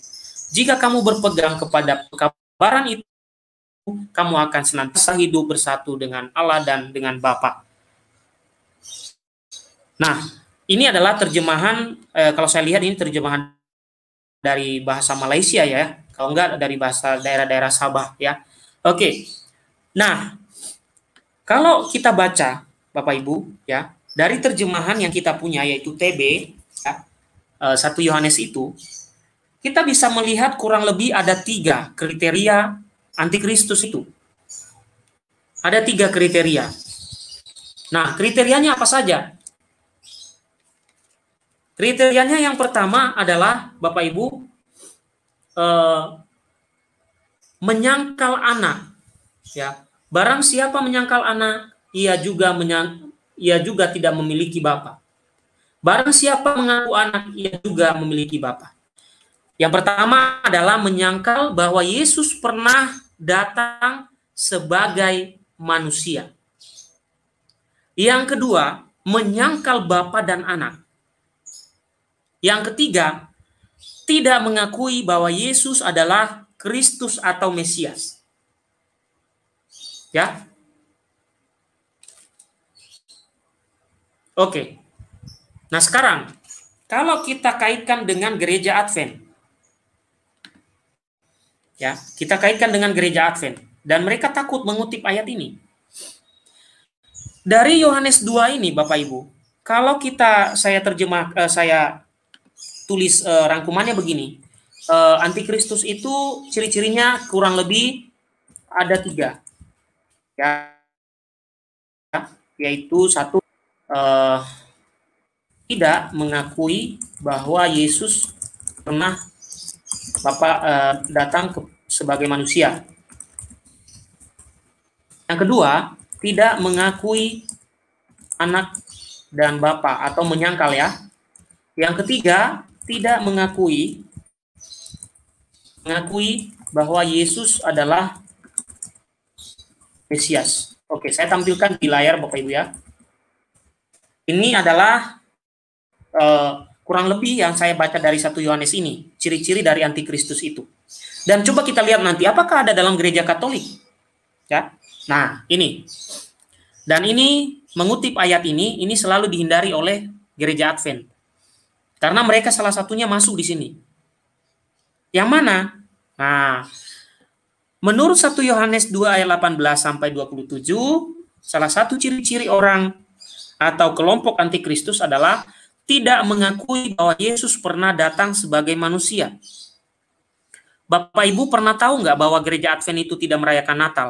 Jika kamu berpegang kepada pekabaran itu, kamu akan senantiasa hidup bersatu dengan Allah dan dengan Bapa. Nah, ini adalah terjemahan, kalau saya lihat ini terjemahan dari bahasa Malaysia ya, kalau enggak dari bahasa daerah-daerah Sabah ya. Oke. Nah, kalau kita baca Bapak Ibu ya, dari terjemahan yang kita punya yaitu TB ya, 1 Yohanes itu, kita bisa melihat kurang lebih ada 3 kriteria antikristus itu. Ada 3 kriteria. Nah, kriterianya apa saja? Kriterianya yang pertama adalah Bapak Ibu menyangkal anak. Ya, barang siapa menyangkal anak, ia juga tidak memiliki bapa. Barang siapa mengaku anak, ia juga memiliki bapa. Yang pertama adalah menyangkal bahwa Yesus pernah datang sebagai manusia. Yang kedua, menyangkal bapa dan anak. Yang ketiga, tidak mengakui bahwa Yesus adalah Kristus atau Mesias. Ya. Oke. Nah, sekarang kalau kita kaitkan dengan gereja Advent. Ya, kita kaitkan dengan gereja Advent dan mereka takut mengutip ayat ini. Dari Yohanes 2 ini Bapak Ibu, kalau saya tulis rangkumannya begini. Antikristus itu ciri-cirinya kurang lebih ada 3. Ya, yaitu 1, tidak mengakui bahwa Yesus pernah datang sebagai manusia. Yang kedua, tidak mengakui anak dan bapa atau menyangkal ya. Yang ketiga, tidak mengakui bahwa Yesus adalah Mesias. Oke, saya tampilkan di layar Bapak Ibu ya. Ini adalah kurang lebih yang saya baca dari 1 Yohanes ini, ciri-ciri dari antikristus itu. Dan coba kita lihat nanti apakah ada dalam gereja Katolik. Ya. Nah, ini. Dan ini mengutip ayat ini selalu dihindari oleh gereja Advent. Karena mereka salah satunya masuk di sini. Yang mana? Nah, menurut 1 Yohanes 2 ayat 18 sampai 27, salah satu ciri-ciri orang atau kelompok antikristus adalah tidak mengakui bahwa Yesus pernah datang sebagai manusia. Bapak Ibu pernah tahu nggak bahwa gereja Advent itu tidak merayakan Natal?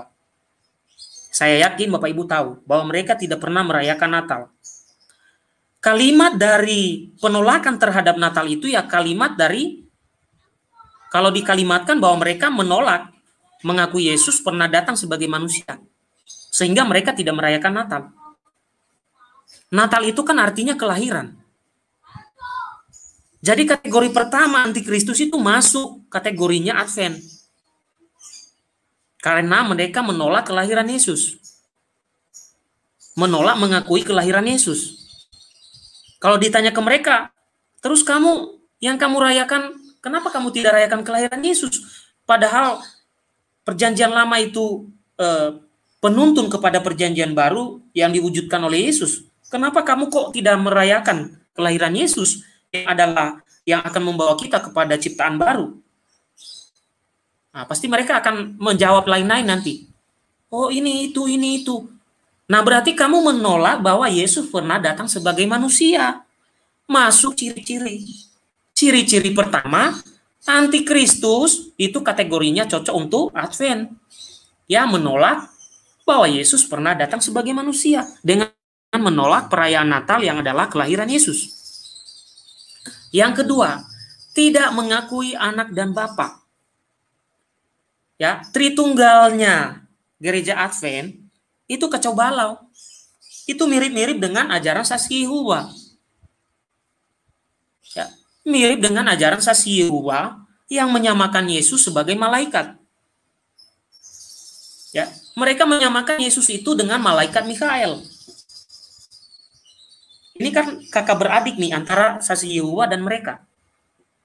Saya yakin Bapak Ibu tahu bahwa mereka tidak pernah merayakan Natal. Kalimat dari penolakan terhadap Natal itu ya kalimat dari, kalau dikalimatkan bahwa mereka menolak mengakui Yesus pernah datang sebagai manusia. Sehingga mereka tidak merayakan Natal. Natal itu kan artinya kelahiran. Jadi kategori pertama antikristus itu masuk kategorinya Advent. Karena mereka menolak kelahiran Yesus. Menolak mengakui kelahiran Yesus. Kalau ditanya ke mereka, terus kamu yang kamu rayakan, kenapa kamu tidak rayakan kelahiran Yesus? Padahal perjanjian lama itu penuntun kepada perjanjian baru yang diwujudkan oleh Yesus. Kenapa kamu kok tidak merayakan kelahiran Yesus yang adalah yang akan membawa kita kepada ciptaan baru? Nah, pasti mereka akan menjawab lain-lain nanti. Oh, ini itu. Nah, berarti kamu menolak bahwa Yesus pernah datang sebagai manusia. Masuk ciri-ciri. Ciri-ciri pertama, antikristus itu kategorinya cocok untuk Advent. Ya, menolak bahwa Yesus pernah datang sebagai manusia dengan menolak perayaan Natal yang adalah kelahiran Yesus. Yang kedua, tidak mengakui anak dan bapa. Ya, Tritunggalnya gereja Advent itu kacau balau. Itu mirip-mirip dengan ajaran saksi Yehova. Ya, mirip dengan ajaran saksi Yehova yang menyamakan Yesus sebagai malaikat. Ya, mereka menyamakan Yesus itu dengan malaikat Mikael. Ini kan kakak beradik nih antara saksi Yehova dan mereka.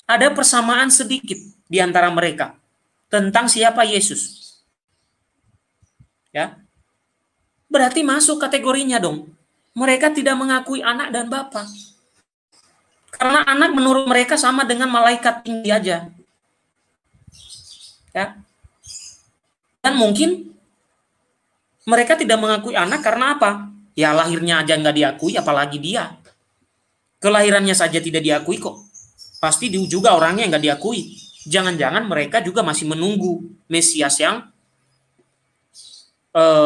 Ada persamaan sedikit di antara mereka tentang siapa Yesus. Ya. Berarti masuk kategorinya dong. Mereka tidak mengakui anak dan bapa. Karena anak menurut mereka sama dengan malaikat tinggi aja. Ya. Dan mungkin mereka tidak mengakui anak karena apa? Ya lahirnya aja nggak diakui, apalagi dia. Kelahirannya saja tidak diakui kok. Pasti juga orangnya nggak diakui. Jangan-jangan mereka juga masih menunggu Mesias yang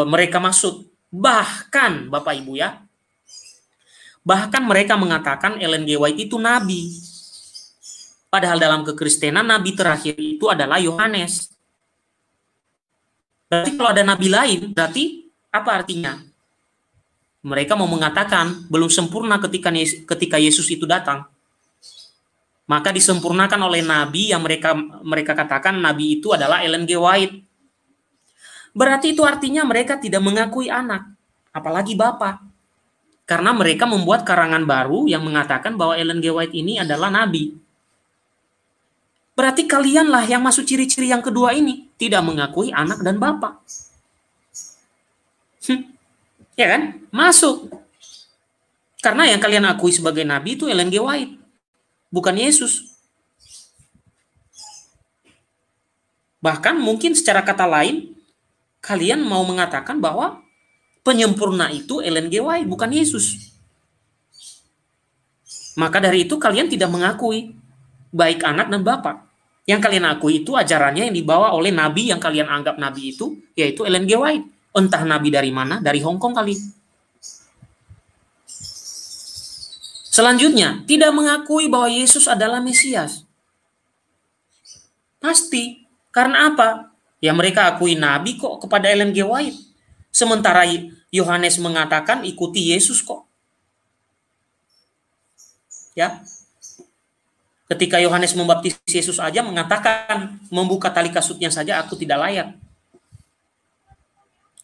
mereka maksud. Bahkan, Bapak Ibu ya, bahkan mereka mengatakan Ellen G. White itu nabi. Padahal dalam kekristenan, nabi terakhir itu adalah Yohanes. Berarti kalau ada nabi lain, berarti apa artinya? Mereka mau mengatakan belum sempurna ketika Yesus itu datang. Maka disempurnakan oleh nabi yang mereka katakan nabi itu adalah Ellen G. White. Berarti itu artinya mereka tidak mengakui anak, apalagi bapa. Karena mereka membuat karangan baru yang mengatakan bahwa Ellen G. White ini adalah nabi. Berarti kalianlah yang masuk ciri-ciri yang kedua ini, tidak mengakui anak dan bapa. Ya kan? Masuk. Karena yang kalian akui sebagai nabi itu Ellen G. White, bukan Yesus. Bahkan mungkin secara kata lain, kalian mau mengatakan bahwa penyempurna itu Ellen G. White, bukan Yesus. Maka dari itu kalian tidak mengakui baik anak dan bapa. Yang kalian akui itu ajarannya yang dibawa oleh nabi yang kalian anggap nabi itu, yaitu Ellen G. White. Entah nabi dari mana, dari Hong Kong kali. Selanjutnya, tidak mengakui bahwa Yesus adalah Mesias. Pasti. Karena apa? Ya mereka akui nabi kok kepada Ellen G. White. Sementara Yohanes mengatakan ikuti Yesus kok. Ya. Ketika Yohanes membaptis Yesus aja mengatakan membuka tali kasutnya saja aku tidak layak.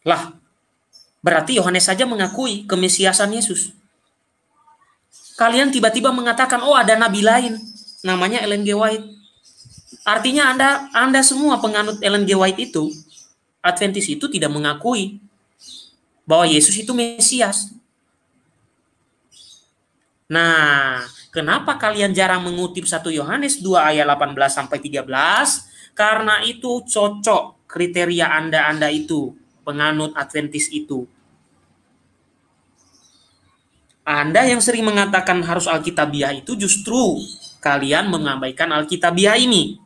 Lah, berarti Yohanes saja mengakui kemesiasan Yesus. Kalian tiba-tiba mengatakan, oh ada nabi lain, namanya Ellen G. White. Artinya Anda semua penganut Ellen G. White itu, Adventis itu tidak mengakui bahwa Yesus itu Mesias. Nah, kenapa kalian jarang mengutip 1 Yohanes 2 ayat 18 sampai 13? Karena itu cocok kriteria Anda itu, penganut Adventis itu. Anda yang sering mengatakan harus Alkitabiah itu justru kalian mengabaikan Alkitabiah ini.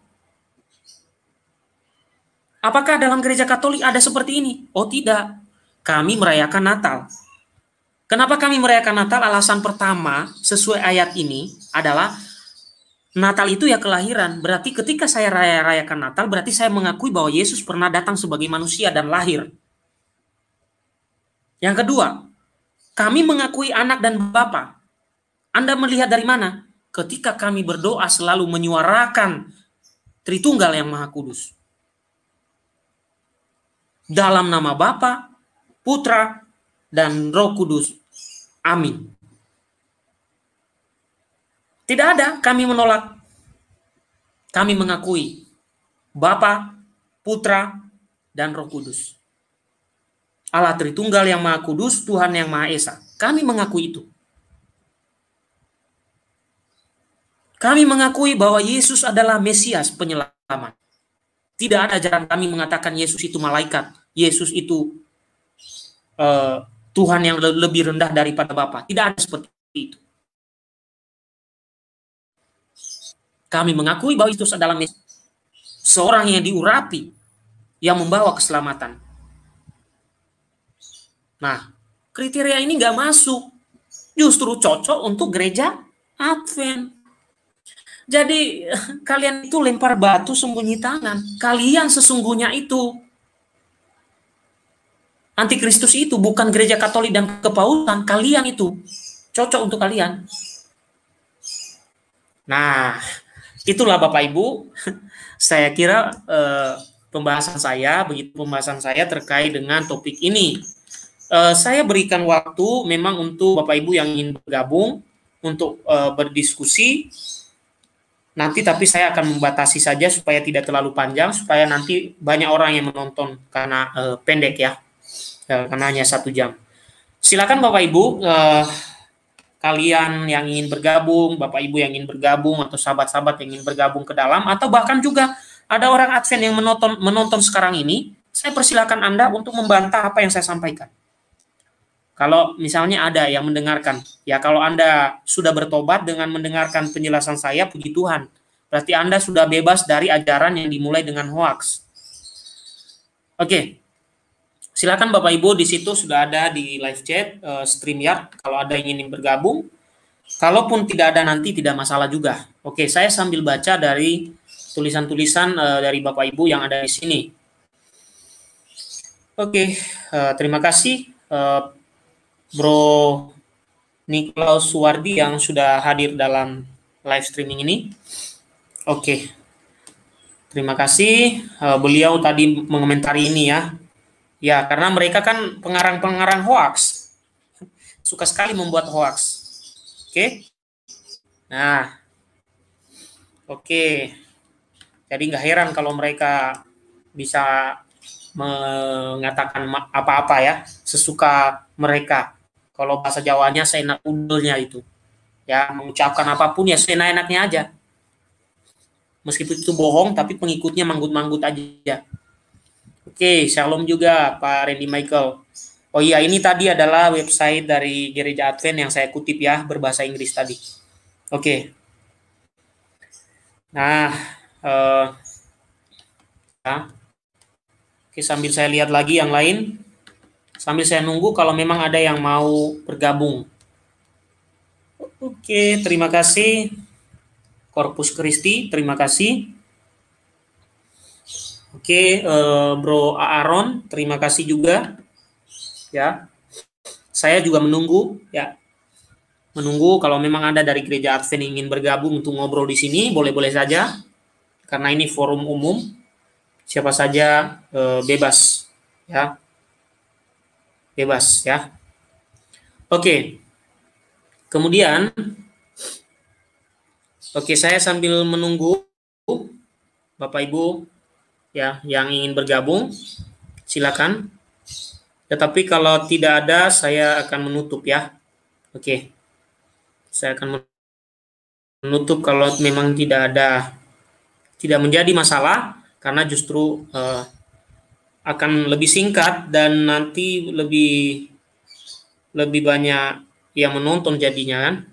Apakah dalam gereja Katolik ada seperti ini? Oh tidak. Kami merayakan Natal. Kenapa kami merayakan Natal? Alasan pertama sesuai ayat ini adalah Natal itu ya kelahiran. Berarti ketika saya rayakan Natal, berarti saya mengakui bahwa Yesus pernah datang sebagai manusia dan lahir. Yang kedua, kami mengakui anak dan bapa. Anda melihat dari mana? Ketika kami berdoa selalu menyuarakan Tritunggal yang Maha Kudus. Dalam nama Bapa, Putra, dan Roh Kudus. Amin. Tidak ada kami menolak. Kami mengakui Bapa, Putra, dan Roh Kudus. Allah Tritunggal yang Maha Kudus, Tuhan yang Maha Esa. Kami mengakui itu. Kami mengakui bahwa Yesus adalah Mesias penyelamat. Tidak ada ajaran kami mengatakan Yesus itu malaikat. Yesus itu Tuhan yang lebih rendah daripada Bapa. Tidak ada seperti itu. Kami mengakui bahwa Yesus adalah Mesias. Seorang yang diurapi, yang membawa keselamatan. Nah, kriteria ini nggak masuk. Justru cocok untuk gereja Advent. Jadi kalian itu lempar batu sembunyi tangan. Kalian sesungguhnya itu Antikristus itu, bukan gereja Katolik dan kepausan. Kalian itu cocok untuk kalian. Nah, itulah Bapak Ibu. Saya kira pembahasan saya terkait dengan topik ini. Saya berikan waktu memang untuk Bapak Ibu yang ingin bergabung untuk berdiskusi. Nanti tapi saya akan membatasi saja supaya tidak terlalu panjang, supaya nanti banyak orang yang menonton karena pendek ya, karena hanya 1 jam. Silakan Bapak Ibu, kalian yang ingin bergabung, Bapak Ibu yang ingin bergabung, atau sahabat-sahabat yang ingin bergabung ke dalam, atau bahkan juga ada orang Advent yang menonton sekarang ini, saya persilakan Anda untuk membantah apa yang saya sampaikan. Kalau misalnya ada yang mendengarkan, ya kalau Anda sudah bertobat dengan mendengarkan penjelasan saya, puji Tuhan. Berarti Anda sudah bebas dari ajaran yang dimulai dengan hoax. Oke. Silakan Bapak Ibu, di situ sudah ada di live chat, StreamYard, kalau ada yang ingin bergabung. Kalaupun tidak ada nanti tidak masalah juga. Oke, saya sambil baca dari tulisan-tulisan dari Bapak Ibu yang ada di sini. Oke, terima kasih Bro Niklaus Suwardi yang sudah hadir dalam live streaming ini. Oke. Terima kasih. Beliau tadi mengomentari ini ya. Ya, karena mereka kan pengarang-pengarang hoax. Suka sekali membuat hoax. Oke. Nah. Oke. Jadi nggak heran kalau mereka bisa mengatakan apa-apa ya, sesuka mereka. Kalau bahasa Jawanya seenak udulnya itu. Ya, mengucapkan apapun ya seenak-enaknya aja. Meskipun itu bohong, tapi pengikutnya manggut-manggut aja. Oke, shalom juga Pak Randy Michael. Oh iya, ini tadi adalah website dari Gereja Advent yang saya kutip ya, berbahasa Inggris tadi. Oke. Nah, ya. Oke, sambil saya lihat lagi yang lain. Sambil saya nunggu kalau memang ada yang mau bergabung. Oke, terima kasih. Corpus Christi, terima kasih. Oke, Bro Aaron, terima kasih juga. Ya, saya juga menunggu. Ya, menunggu kalau memang ada dari Gereja Advent ingin bergabung untuk ngobrol di sini, boleh-boleh saja. Karena ini forum umum, siapa saja bebas. Ya, bebas ya. Oke. Kemudian, oke, saya sambil menunggu Bapak Ibu ya yang ingin bergabung, silakan. Tetapi kalau tidak ada, saya akan menutup ya. Oke, saya akan menutup kalau memang tidak menjadi masalah, karena justru akan lebih singkat dan nanti lebih banyak yang menonton jadinya kan.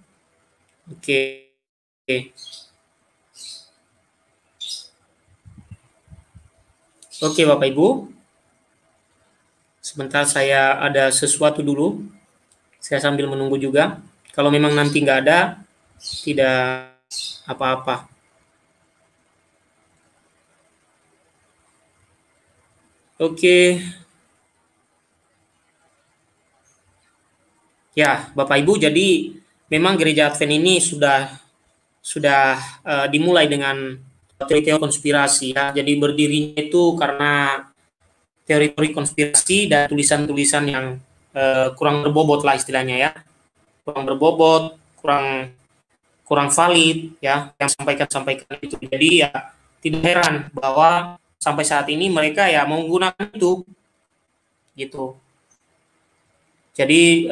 Oke. Oke Bapak Ibu, sebentar saya ada sesuatu dulu. Saya sambil menunggu juga. Kalau memang nanti nggak ada, tidak apa-apa. Oke. Ya, Bapak Ibu, jadi memang gereja Advent ini sudah dimulai dengan teori-teori konspirasi ya. Jadi berdirinya itu karena teori-teori konspirasi dan tulisan-tulisan yang kurang berbobot lah istilahnya ya. Kurang berbobot, kurang valid ya yang sampaikan itu. Jadi ya tidak heran bahwa sampai saat ini mereka ya menggunakan itu gitu. Jadi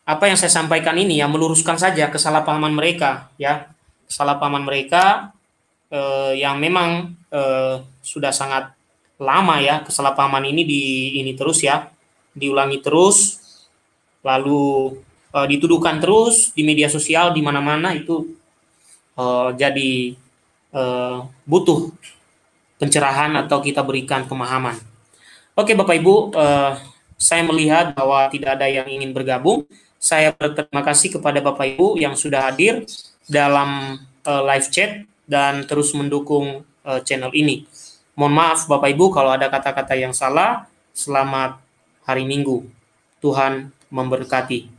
apa yang saya sampaikan ini ya meluruskan saja kesalahpahaman mereka ya, kesalahpahaman mereka yang memang sudah sangat lama ya, kesalahpahaman ini terus ya, diulangi terus, lalu dituduhkan terus di media sosial di mana-mana itu jadi butuh pencerahan atau kita berikan pemahaman. Oke Bapak Ibu, saya melihat bahwa tidak ada yang ingin bergabung. Saya berterima kasih kepada Bapak Ibu yang sudah hadir dalam live chat dan terus mendukung channel ini. Mohon maaf Bapak Ibu kalau ada kata-kata yang salah. Selamat hari Minggu. Tuhan memberkati.